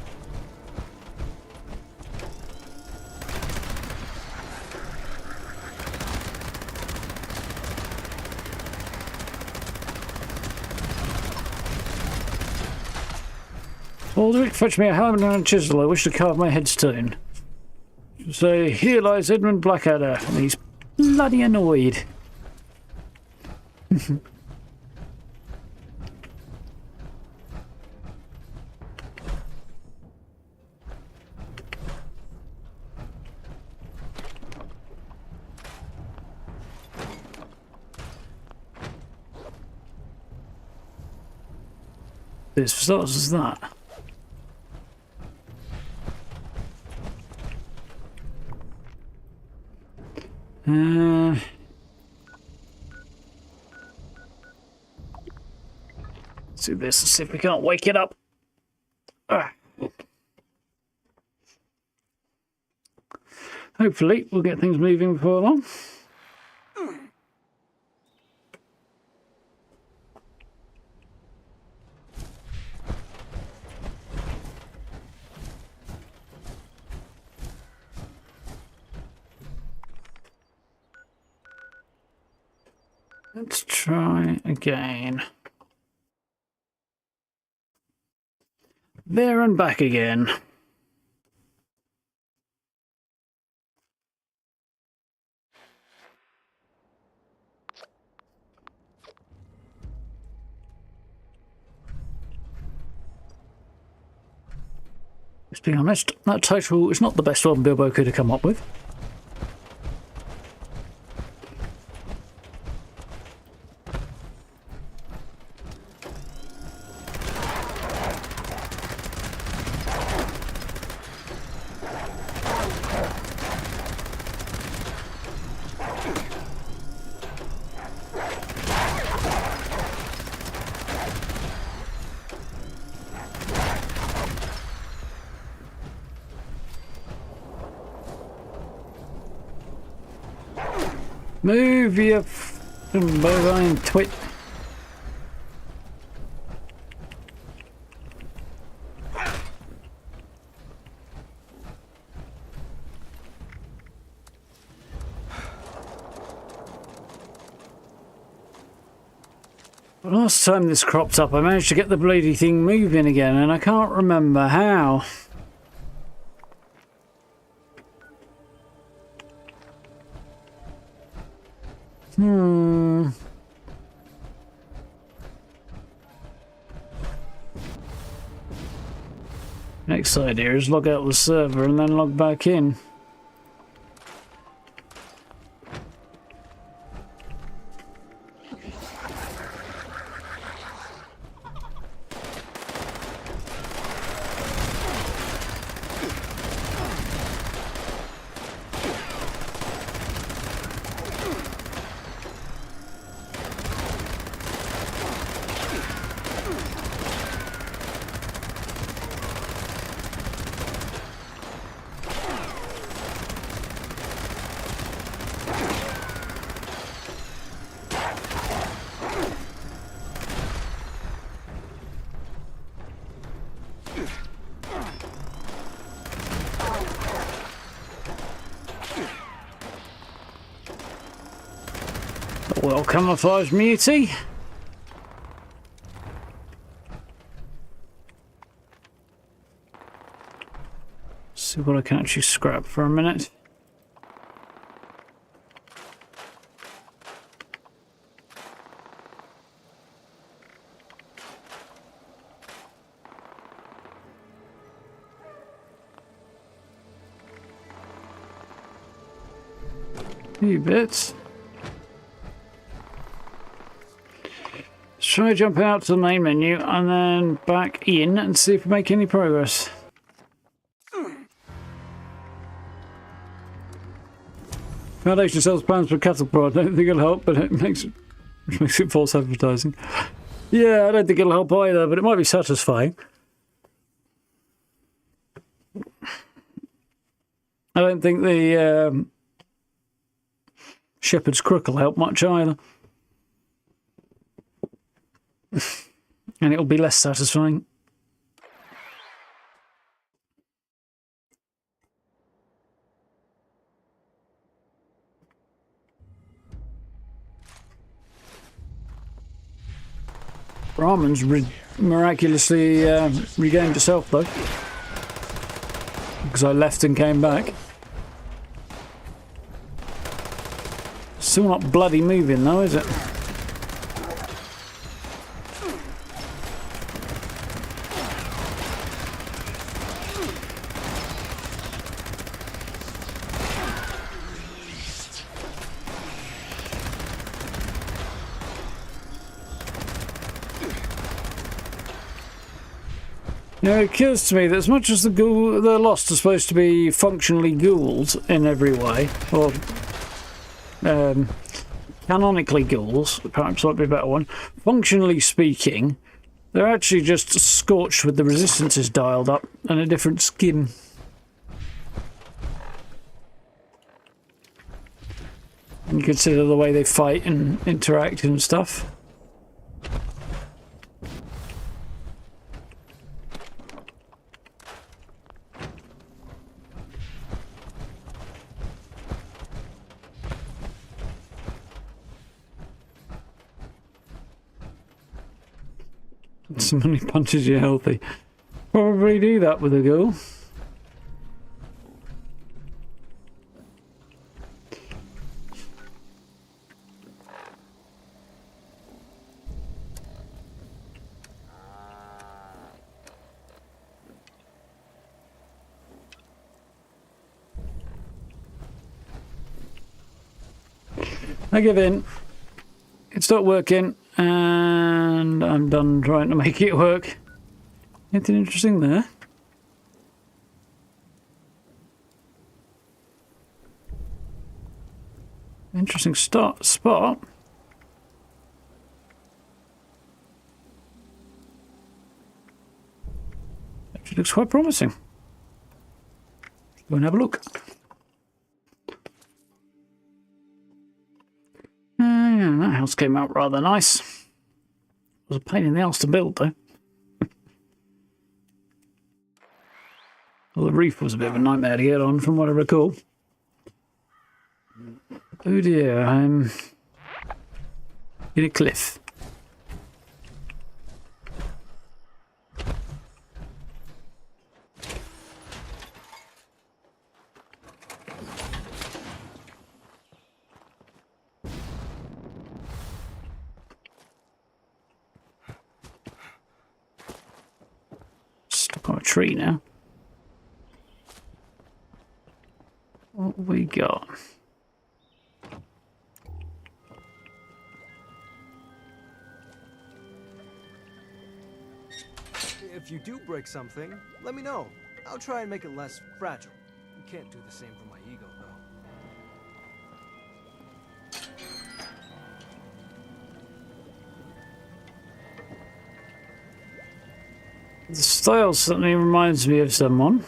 Aldrich, fetch me a helmet and a chisel. I wish to carve my headstone. Say, here lies Edmund Blackadder, and he's bloody annoyed. This starts as that. Let's do this and see if we can't wake it up. Hopefully, we'll get things moving before long. Let's try again. There and back again. Let's be honest, that title is not the best one Bilbo could have come up with. Move, you f***ing bovine twit. Last time this cropped up, I managed to get the bloody thing moving again, and I can't remember how. Next idea is log out the server and then log back in. Well camouflaged mutie. See what I can actually scrap for a minute. Few bits. Let's try jump out to the main menu and then back in and see if we make any progress. Foundation sells plans for a cattle prod. I don't think it'll help, but it makes it false advertising. Yeah, I don't think it'll help either, but it might be satisfying. I don't think the shepherd's crook will help much either. And it'll be less satisfying. Brahman's miraculously regained itself though. Because I left and came back. Still not bloody moving though, is it? You know, it occurs to me that as much as the Lost are supposed to be functionally ghouls in every way, or canonically ghouls, perhaps might be a better one, functionally speaking, they're actually just scorched with the resistances dialed up and a different skin. And you consider the way they fight and interact and stuff. Somebody punches you healthy. Probably do that with a girl. I give in. It's not working. And I'm done trying to make it work. Anything interesting there? Interesting spot. Actually looks quite promising. Let's go and have a look. Yeah, that house came out rather nice. It was a pain in the ass to build, though. Well, the roof was a bit of a nightmare to get on, from what I recall. Oh dear, I'm in a cliff. Stuck on a tree now. What we got? If you do break something, let me know. I'll try and make it less fragile. You can't do the same for my ego, though. The style certainly reminds me of someone.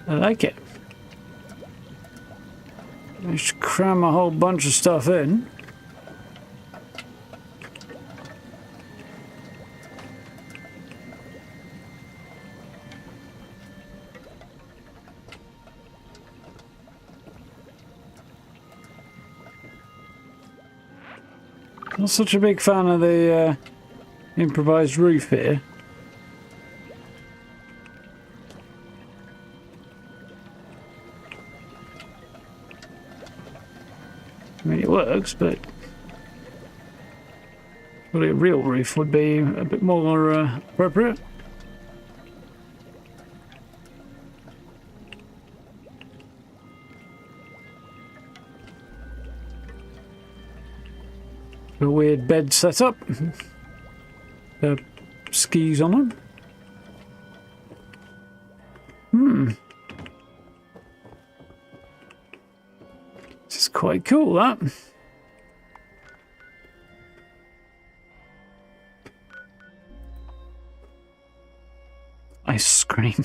I like it. I should cram a whole bunch of stuff in. Not such a big fan of the improvised roof here. I mean, it works, but probably a real roof would be a bit more appropriate. A weird bed setup. Skis on them. This is quite cool, that. Ice cream.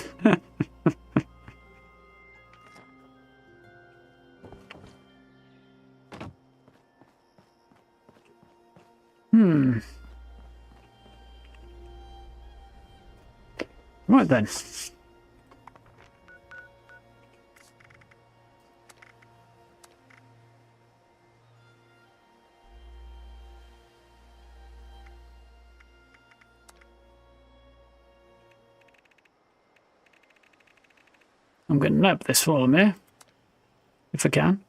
Right then. I'm going to nab this while I'm here, if I can.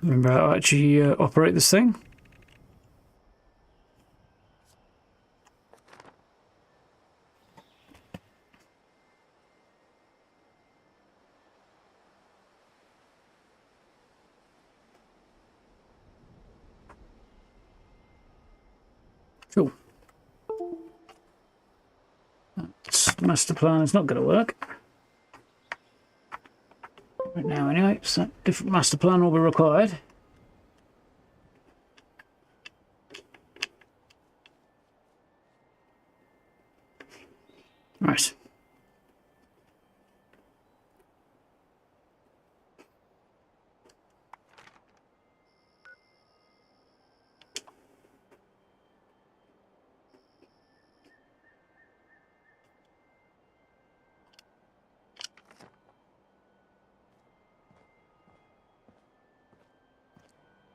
Remember how to actually operate this thing. Cool. That master plan is not going to work. Right now anyway, so different master plan will be required. Right.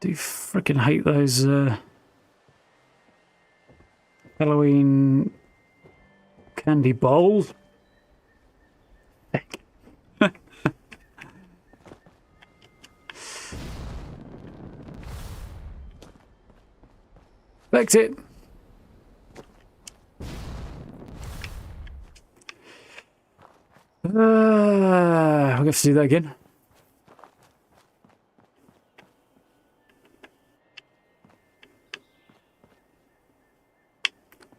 Do freaking hate those Halloween candy bowls. Heck. Fix it. We have to do that again.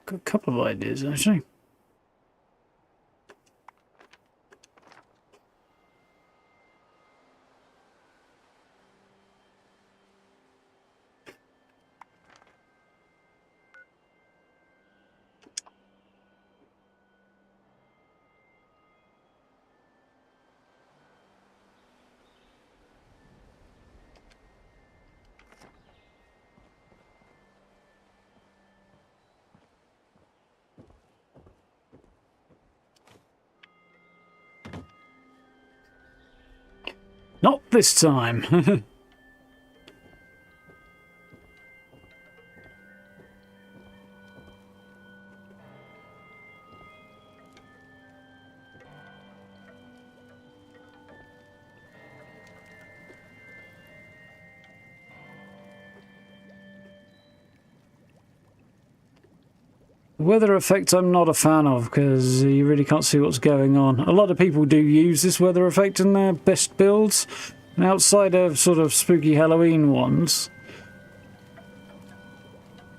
Got a couple of ideas actually. Not this time. The weather effect I'm not a fan of because you really can't see what's going on. A lot of people do use this weather effect in their best builds. And outside of sort of spooky Halloween ones,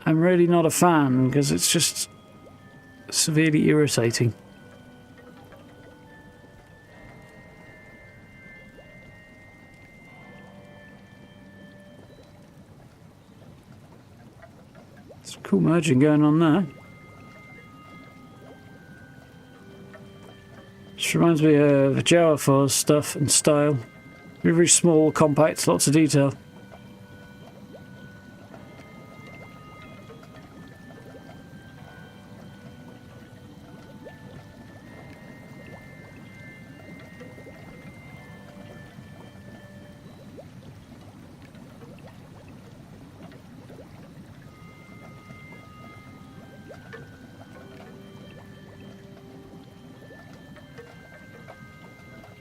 I'm really not a fan because it's just severely irritating. It's cool merging going on there. This reminds me of Jawafor's stuff and style. Very, very small, compact, lots of detail.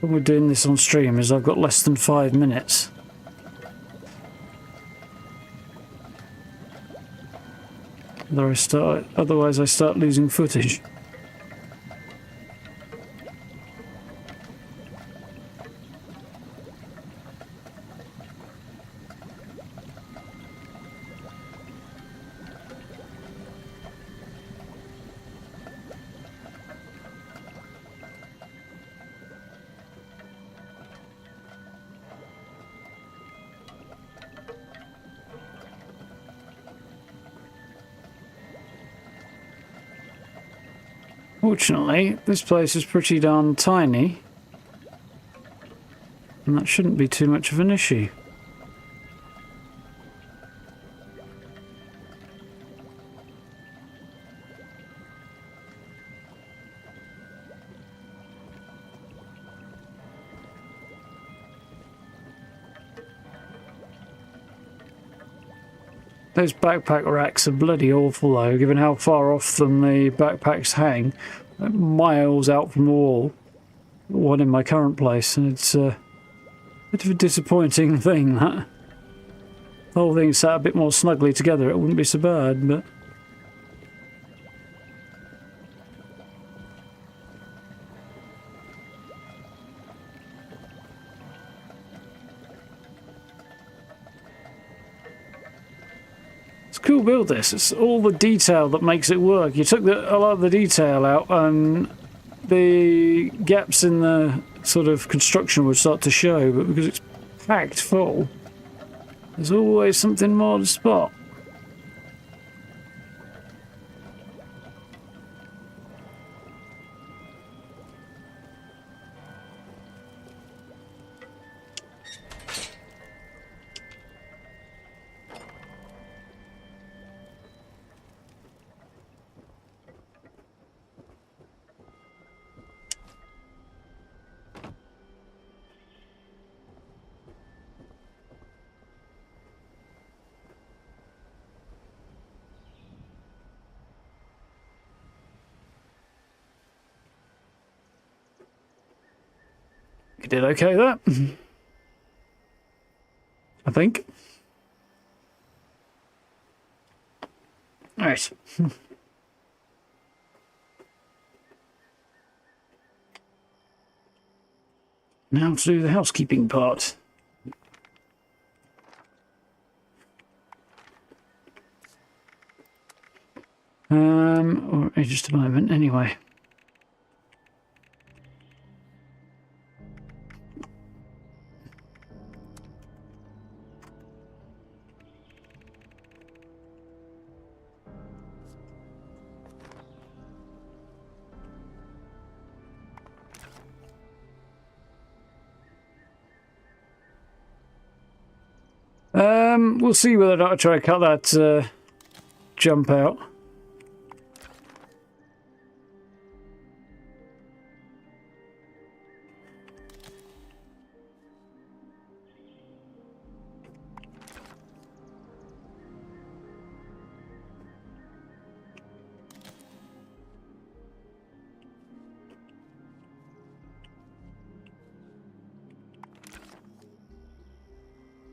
When we're doing this on stream is I've got less than 5 minutes. Otherwise I start losing footage. Fortunately, this place is pretty darn tiny, and that shouldn't be too much of an issue. Those backpack racks are bloody awful though, given how far off them the backpacks hang. Like miles out from the wall. One in my current place, and it's a bit of a disappointing thing, that. The whole thing sat a bit more snugly together, it wouldn't be so bad, but... Cool build this. It's all the detail that makes it work. You took a lot of the detail out and the gaps in the sort of construction would start to show, but because it's packed full, there's always something more to spot. You did okay there. I think. Alright. Now to do the housekeeping part. Or just a moment, anyway. We'll see whether or not I try to cut that jump out.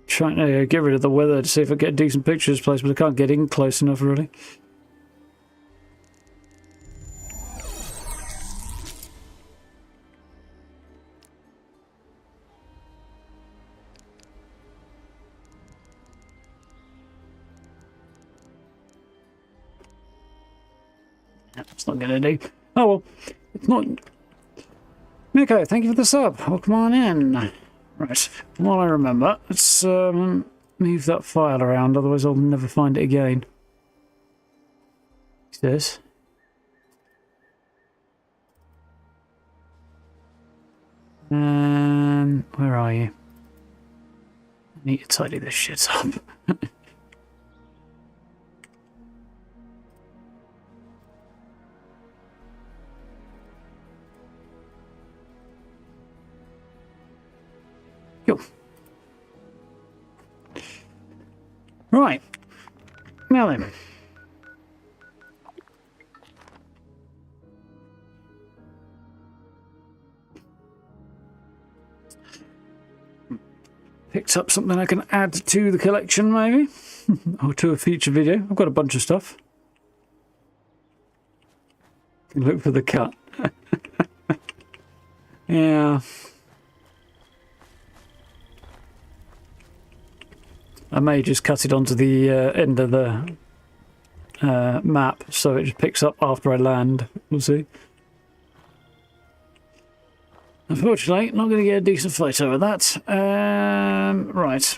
Trying to get rid of the weather to see if I get decent pictures of this place, but I can't get in close enough really. It's not going to do. Oh well, it's not. Miko, thank you for the sub. Welcome on in. Right, while I remember, let's move that file around, otherwise I'll never find it again. What's this? Where are you? I need to tidy this shit up. Cool. Right. Now then. picked up something I can add to the collection, maybe. Or to a future video. I've got a bunch of stuff. Look for the cut. Yeah. I may just cut it onto the end of the map, so it just picks up after I land. We'll see. Unfortunately, not going to get a decent photo of that. Right.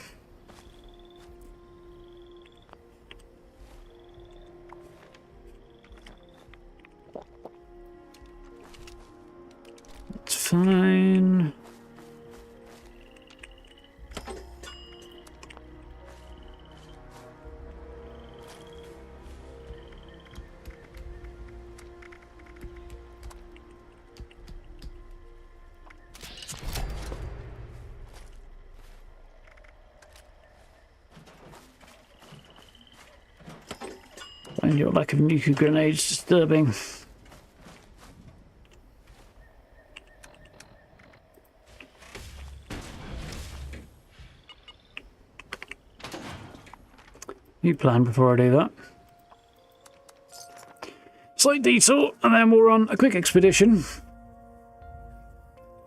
That's fine. Find your lack of nuclear grenades disturbing. You plan before I do that. Slight detour, and then we'll run a quick expedition.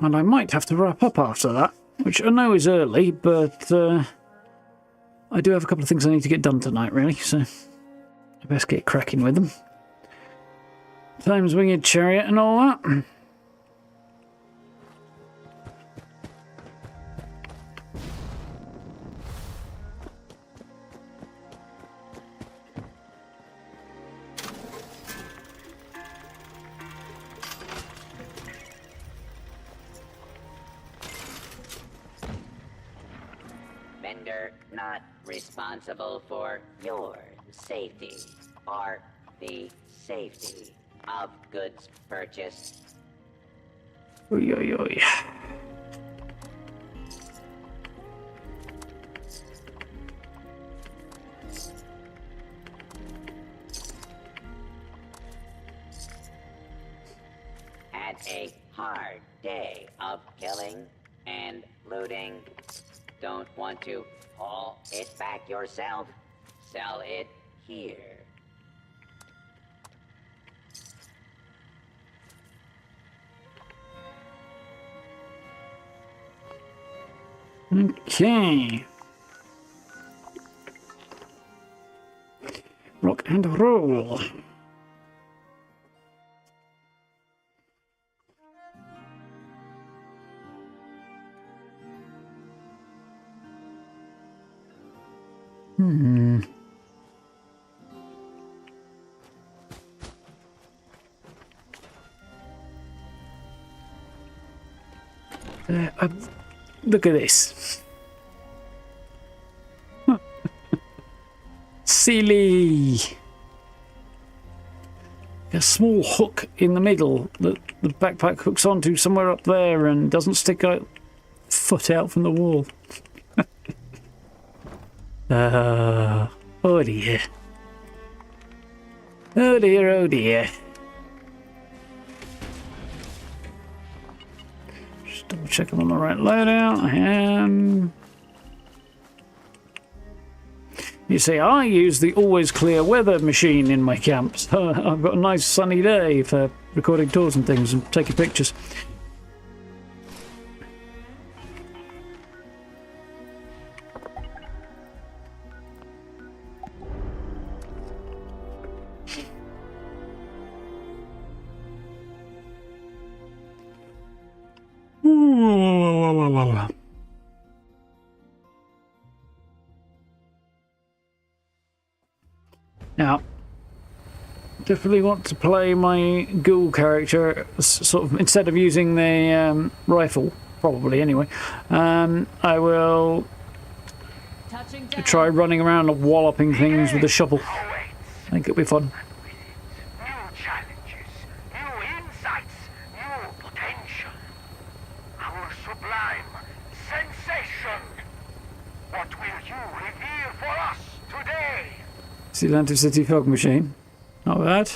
And I might have to wrap up after that, which I know is early, but I do have a couple of things I need to get done tonight, really, so I best get cracking with them. Times Winged Chariot and all that. Vendor not responsible for your safety or the safety of goods purchased. Oy, oy, oy. Had a hard day of killing and looting. Don't want to haul it back yourself? Sell it here. Okay. Rock and roll. Look at this. Silly. A small hook in the middle that the backpack hooks onto somewhere up there and doesn't stick a foot out from the wall. Oh dear. Oh dear, oh dear. Just double check I'm on the right loadout. I am. You see, I use the always clear weather machine in my camps. I've got a nice sunny day for recording tours and things and taking pictures. Now, definitely want to play my ghoul character sort of instead of using the rifle, probably anyway. I will try running around and walloping things with a shovel. I think it'll be fun. New challenges, new insights, new potential. Our sublime sensation. What will you reveal for us today? Atlantic City Fog Machine. Not bad.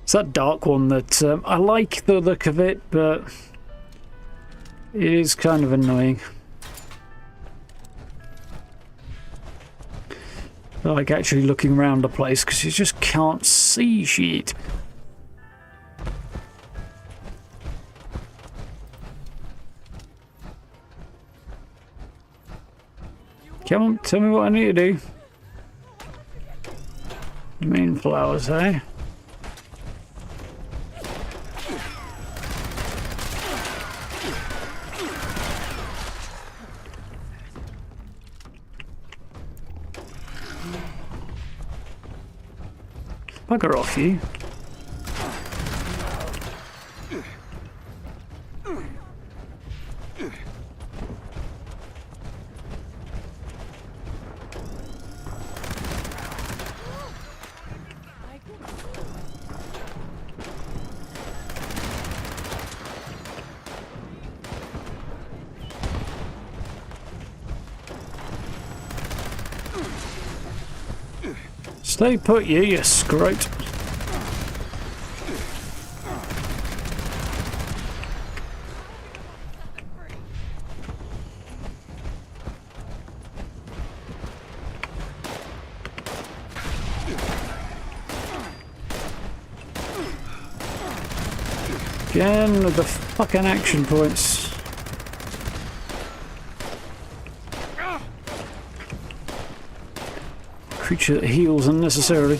It's that dark one that I like the look of it, but it is kind of annoying. like actually looking around the place because you just can't see shit. Come on, tell me what I need to do. Main flowers, eh? Bugger off, you. Stay put, you scrote. Again with the fucking action points. Creature that heals unnecessarily.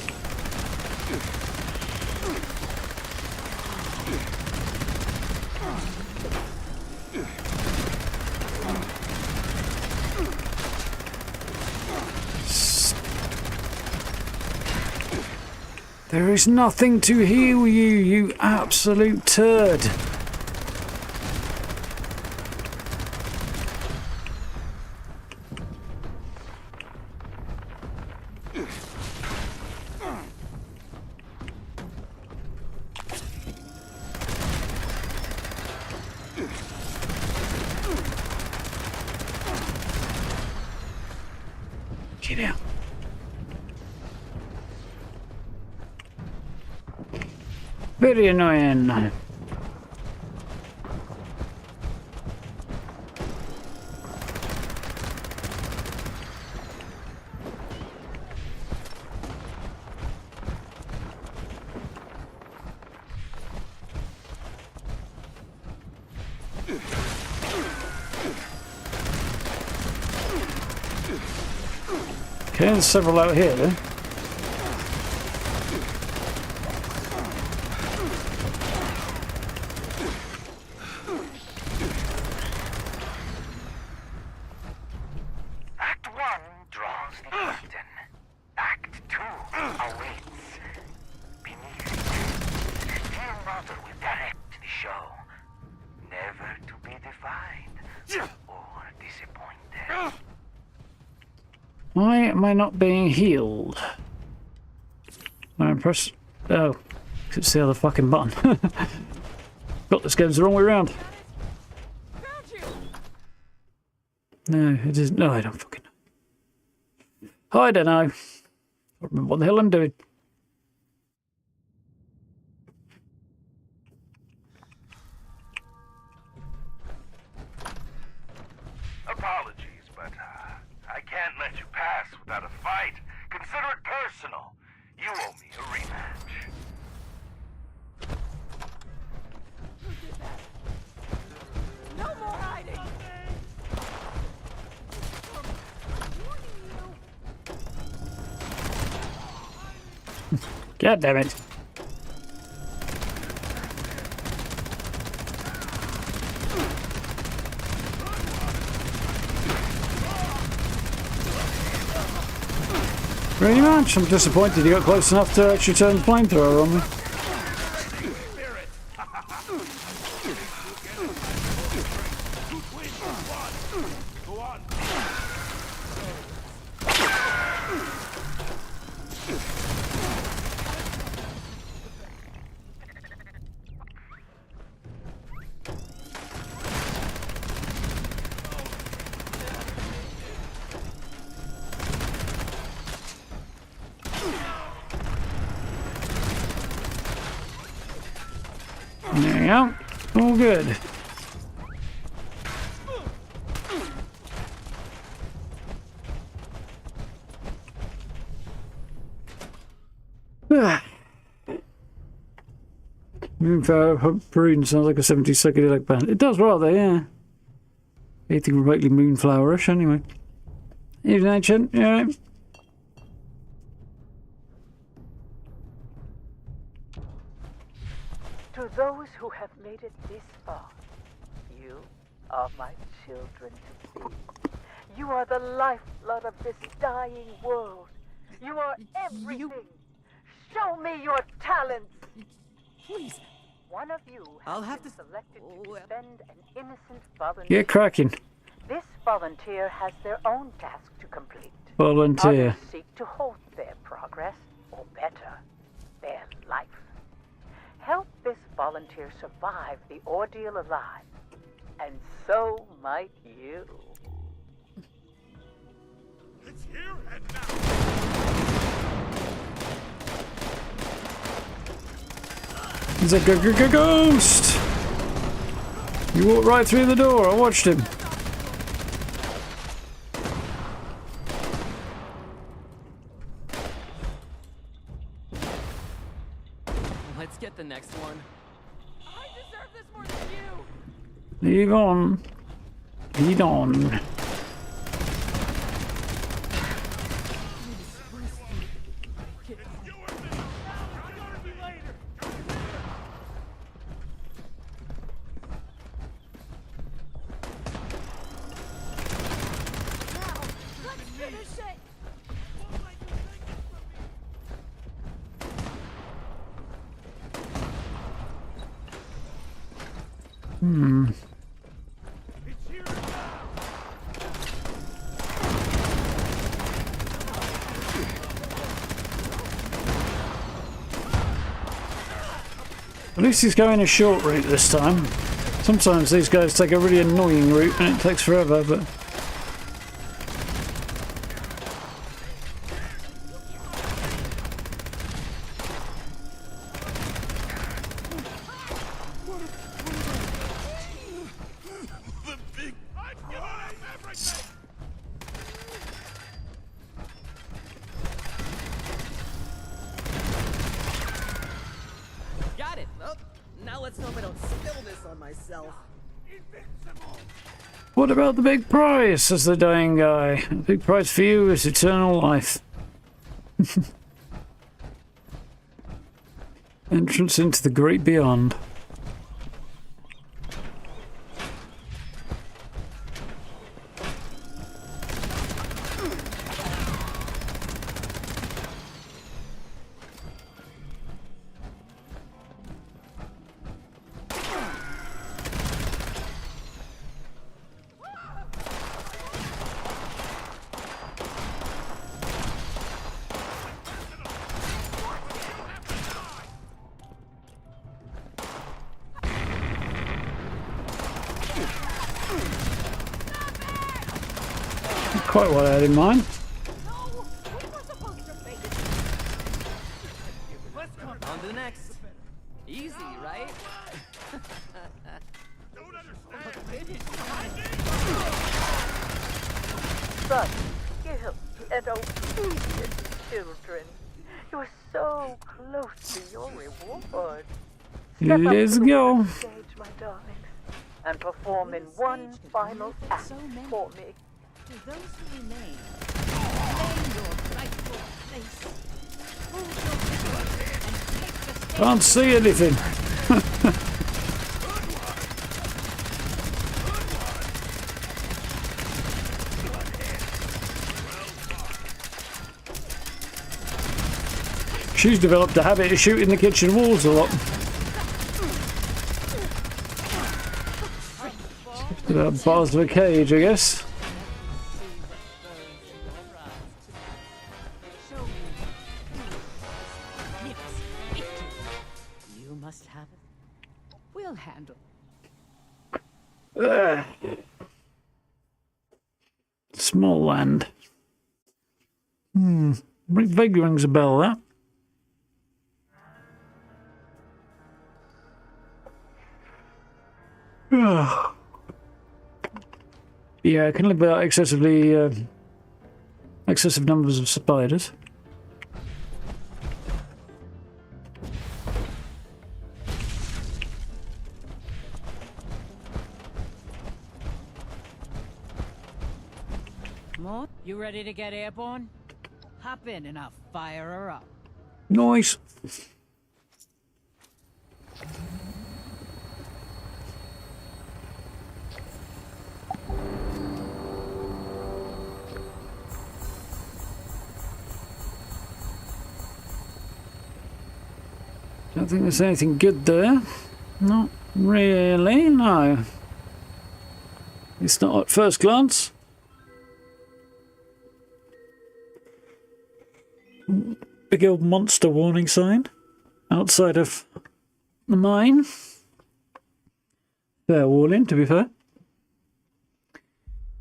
There is nothing to heal you, you absolute turd. Get out. Very annoying. Okay, there's several out here then. Act 1 draws the curtain. Act 2 awaits. Beneath it, dear mother will direct the show. Never to be defined or disappointed. Why am I not being healed? I press. Oh, it's the other fucking button. Got this game's the wrong way around. No, it isn't. No, I don't fucking know. I don't know. I don't remember what the hell I'm doing. Apologies, but I can't let you pass without a fight. Consider it personal. You owe me a rematch. No more hiding! God damn it. Very much. I'm disappointed you got close enough to actually turn the flamethrower on me. There you go. All good. Moonflower Prune sounds like a 70s psychedelic band. It does rather, yeah. Anything remotely moonflowerish, anyway. Evening, Ancient. You alright? To those who have made it this far, you are my children to be. You are the lifeblood of this dying world. You are everything. Show me your talents. Please. One of you I'll has have been to... selected to defend an innocent volunteer. Get cracking. This volunteer has their own task to complete. Volunteer. Others seek to halt their progress, or better, their life. Help this volunteer survive the ordeal alive, and so might you. It's here and now. He's a ghost! You walked right through the door, I watched him. Let's get the next one. I deserve this more than you! Lead on. Lead on. At least he's going a short route this time. Sometimes these guys take a really annoying route and it takes forever, but... Got it! Oh, now let's hope I don't spill this on myself. What about the big prize, says the dying guy. The big prize for you is eternal life. Entrance into the great beyond. Quite what I had in mind. On to the next. Easy, right? Such skilled and obedient children. You are so close to your reward. Step up Let's to the go. world stage, my darlings, and perform in one final act for me. To those who remain, claim your rightful place. Hold your vigor and take the stage. Can't see anything. She's developed a habit of shooting the kitchen walls a lot. Bars of a cage, I guess. You must have it. We'll handle. Small land. Vaguely rings a bell, that. Yeah, I can live without excessive numbers of spiders. Almost. You ready to get airborne? Hop in and I'll fire her up. Nice. Don't think there's anything good there. Not really, no. It's not at first glance. Big old monster warning sign outside of the mine. Fair warning, to be fair.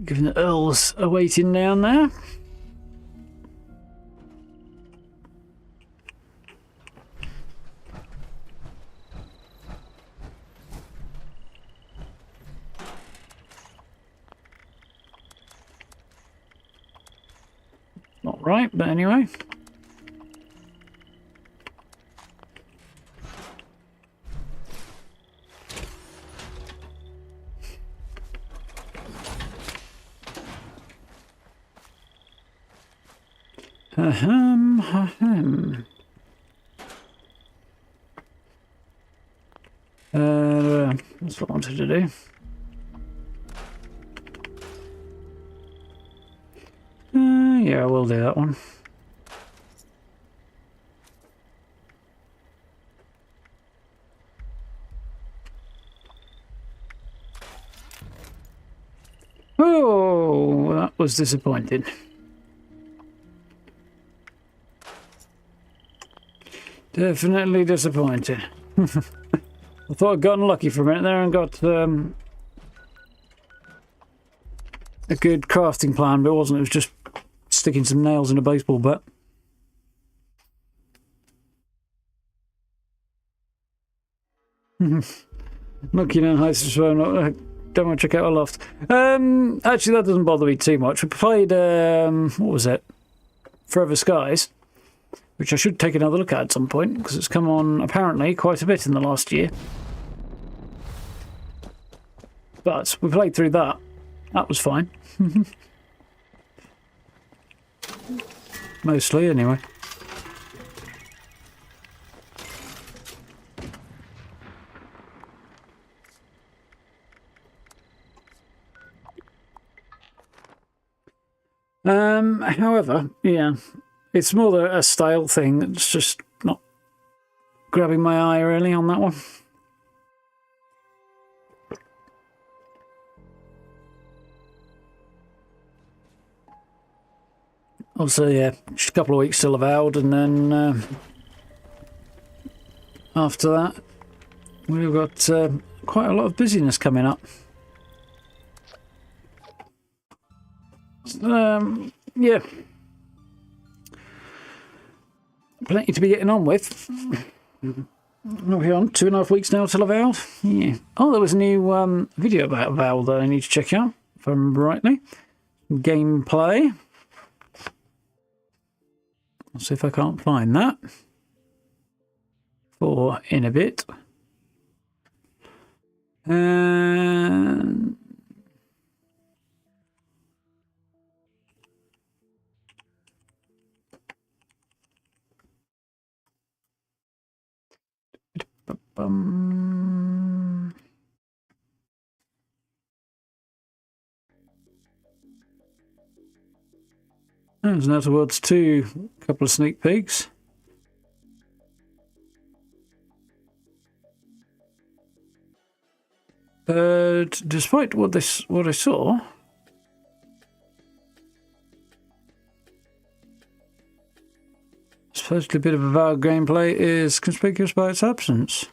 Given the Earls are waiting down there. Not right, but anyway. That's what I wanted to do. Yeah, we'll do that one. Oh, that was disappointing. Definitely disappointing. I thought I'd gotten lucky for a minute there and got a good crafting plan, but it wasn't. It was just sticking some nails in a baseball bat. Lucky no heights as well. Don't want to check out a loft. Actually, that doesn't bother me too much. We played, what was it? Forever Skies, which I should take another look at some point, because it's come on, apparently, quite a bit in the last year. But we played through that. That was fine. Mostly, anyway. However, yeah, it's more a style thing. It's just not grabbing my eye really on that one. Also, yeah, just a couple of weeks till Avowed, and then after that, we've got quite a lot of busyness coming up. Yeah, plenty to be getting on with. Are we on 2.5 weeks now till Avowed? Yeah. Oh, there was a new video about Avowed that I need to check out, if I remember rightly. Gameplay. I'll see if I can't find that for in a bit. And there's now towards a couple of sneak peeks. But despite what I saw, supposedly a bit of Avowed gameplay is conspicuous by its absence.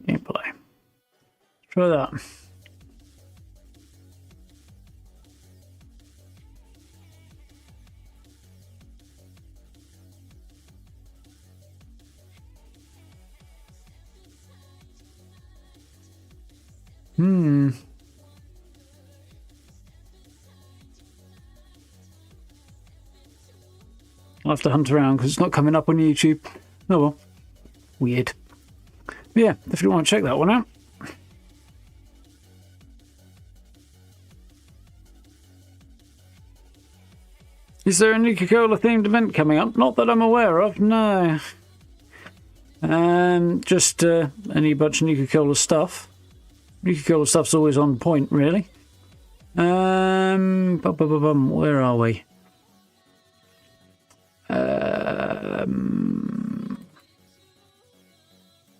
Gameplay. Try that. I'll have to hunt around because it's not coming up on YouTube. Oh well. weird. But yeah, definitely want to check that one out. Is there a Nuka-Cola themed event coming up? Not that I'm aware of, no. Just any bunch of Nuka-Cola stuff. Nuka-Cola stuff's always on point, really. Where are we?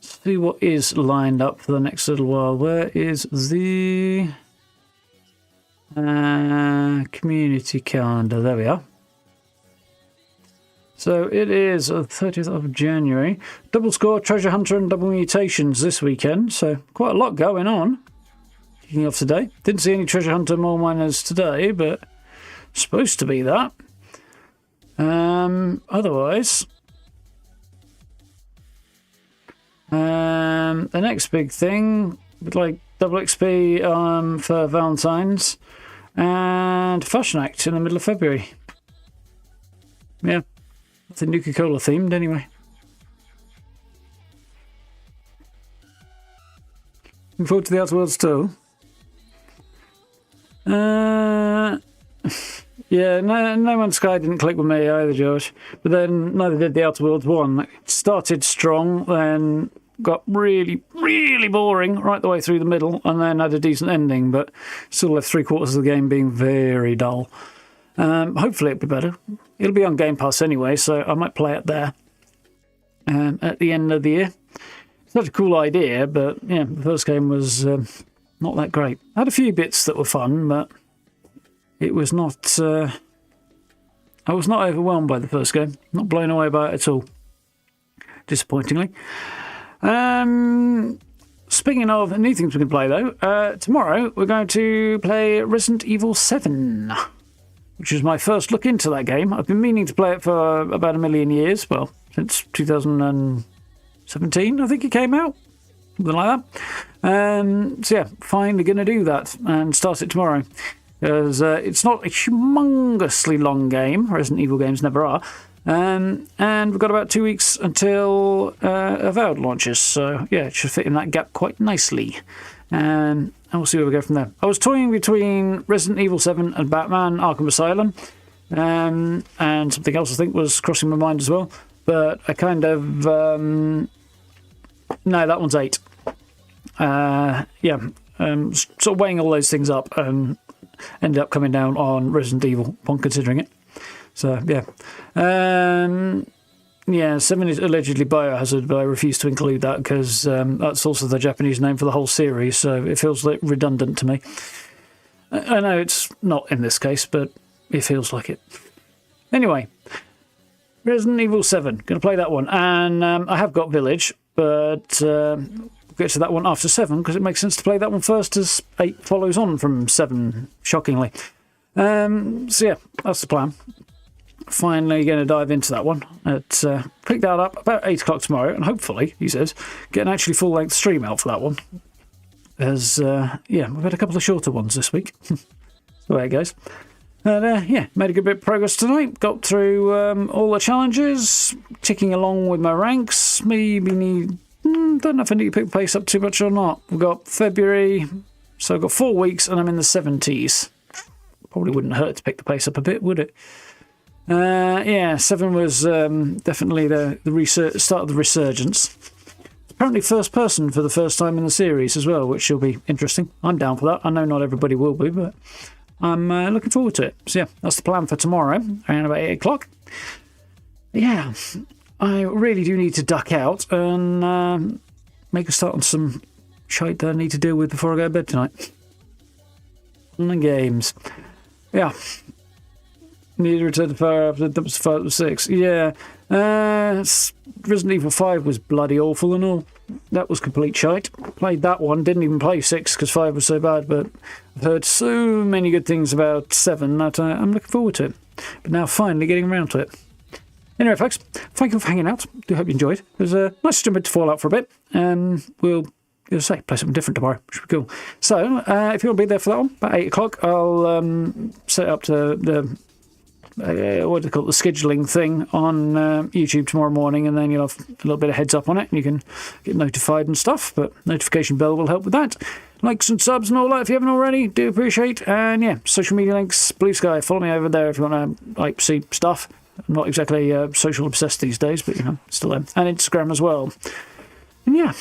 See what is lined up for the next little while. Where is the community calendar? There we are. So it is the 30th of January. Double Score, Treasure Hunter and Double Mutations this weekend. So quite a lot going on. Kicking off today. Didn't see any Treasure Hunter Mole Miners today, but supposed to be that. Otherwise, the next big thing with like double XP for Valentine's and Fashion Act in the middle of February. Yeah. The Nuka-Cola themed anyway. Looking forward to the Outer Worlds 2. Yeah, no Man's Sky didn't click with me either, George. But then neither did the Outer Worlds 1. It started strong, then got really, really boring right the way through the middle, and then had a decent ending, but still left 3/4 of the game being very dull. Hopefully it'll be better. It'll be on Game Pass anyway, so I might play it there at the end of the year. It's such a cool idea, but yeah, the first game was not that great. I had a few bits that were fun, but it was not... I was not overwhelmed by the first game. Not blown away by it at all. Disappointingly. Speaking of new things we can play, though, tomorrow we're going to play Resident Evil 7. Which is my first look into that game. I've been meaning to play it for about a million years. Well, since 2017, I think it came out. Something like that. So yeah, finally going to do that and start it tomorrow. Because it's not a humongously long game. Resident Evil games never are. And we've got about 2 weeks until Avowed launches. So yeah, it should fit in that gap quite nicely. And we'll see where we go from there. I was toying between Resident Evil 7 and Batman Arkham Asylum. And something else I think was crossing my mind as well. But I kind of... no, that one's 8. Sort of weighing all those things up and ended up coming down on Resident Evil upon considering it. So, yeah. Yeah, 7 is allegedly Biohazard, but I refuse to include that because that's also the Japanese name for the whole series, so it feels like redundant to me. I know it's not in this case, but it feels like it. Anyway, Resident Evil 7, going to play that one. And I have got Village, but we'll get to that one after 7 because it makes sense to play that one first as 8 follows on from 7, shockingly. So yeah, that's the plan. Finally going to dive into that one. Pick that up about 8 o'clock tomorrow, and hopefully, he says, get an actually full-length stream out for that one. As, yeah, we've had a couple of shorter ones this week. So there it goes. And, yeah, made a good bit of progress tonight. Got through all the challenges, ticking along with my ranks. Maybe need... don't know if I need to pick the pace up too much or not. We've got February, so I've got 4 weeks, and I'm in the 70s. Probably wouldn't hurt to pick the pace up a bit, would it? Yeah, 7 was definitely the start of the resurgence. Apparently first person for the first time in the series as well, which will be interesting. I'm down for that. I know not everybody will be, but I'm looking forward to it. So yeah, that's the plan for tomorrow, around about 8 o'clock. Yeah, I really do need to duck out and make a start on some shite that I need to deal with before I go to bed tonight. On the games. Yeah. Need to return to fire after the dumpster fire at 6. Yeah. Resident Evil 5 was bloody awful and all. That was complete shite. Played that one. Didn't even play 6 because 5 was so bad, but I've heard so many good things about 7 that I'm looking forward to it. But now finally getting around to it. Anyway, folks, thank you for hanging out. Do hope you enjoyed. It was nice to jump into Fallout for a bit. We'll... as I say, play something different tomorrow, which would be cool. So, if you want to be there for that one, about 8 o'clock, I'll set up to the what do they call it, the scheduling thing on YouTube tomorrow morning, and then you'll have a little bit of heads up on it, and you can get notified and stuff. But notification bell will help with that. Likes and subs and all that if you haven't already, do appreciate. And yeah, social media links, Blue Sky, follow me over there if you want to like see stuff. I'm not exactly social obsessed these days, but you know, still there. And Instagram as well. And yeah,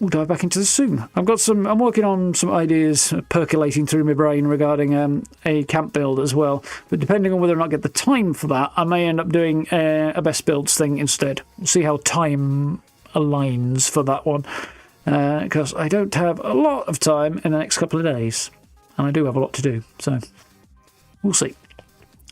we'll dive back into this soon. I'm working on some ideas percolating through my brain regarding a camp build as well. But depending on whether or not I get the time for that, I may end up doing a best builds thing instead. We'll see how time aligns for that one. Because I don't have a lot of time in the next couple of days. And I do have a lot to do. So, we'll see.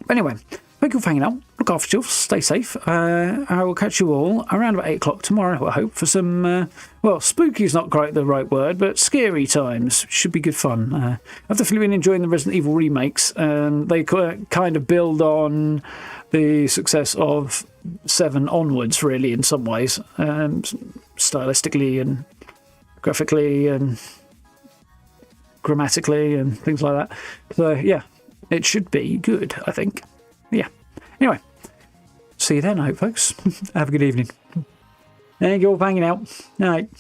But anyway, thank you for hanging out. Look after yourself. Stay safe. I will catch you all around about 8 o'clock tomorrow, I hope, for some, well, spooky is not quite the right word, but scary times. Should be good fun. I've definitely been enjoying the Resident Evil remakes. They kind of build on the success of 7 onwards, really, in some ways. Stylistically and graphically and grammatically and things like that. So, yeah, it should be good, I think. Yeah. Anyway, see you then, I hope, folks. Have a good evening. Thank you all for hanging out. Night.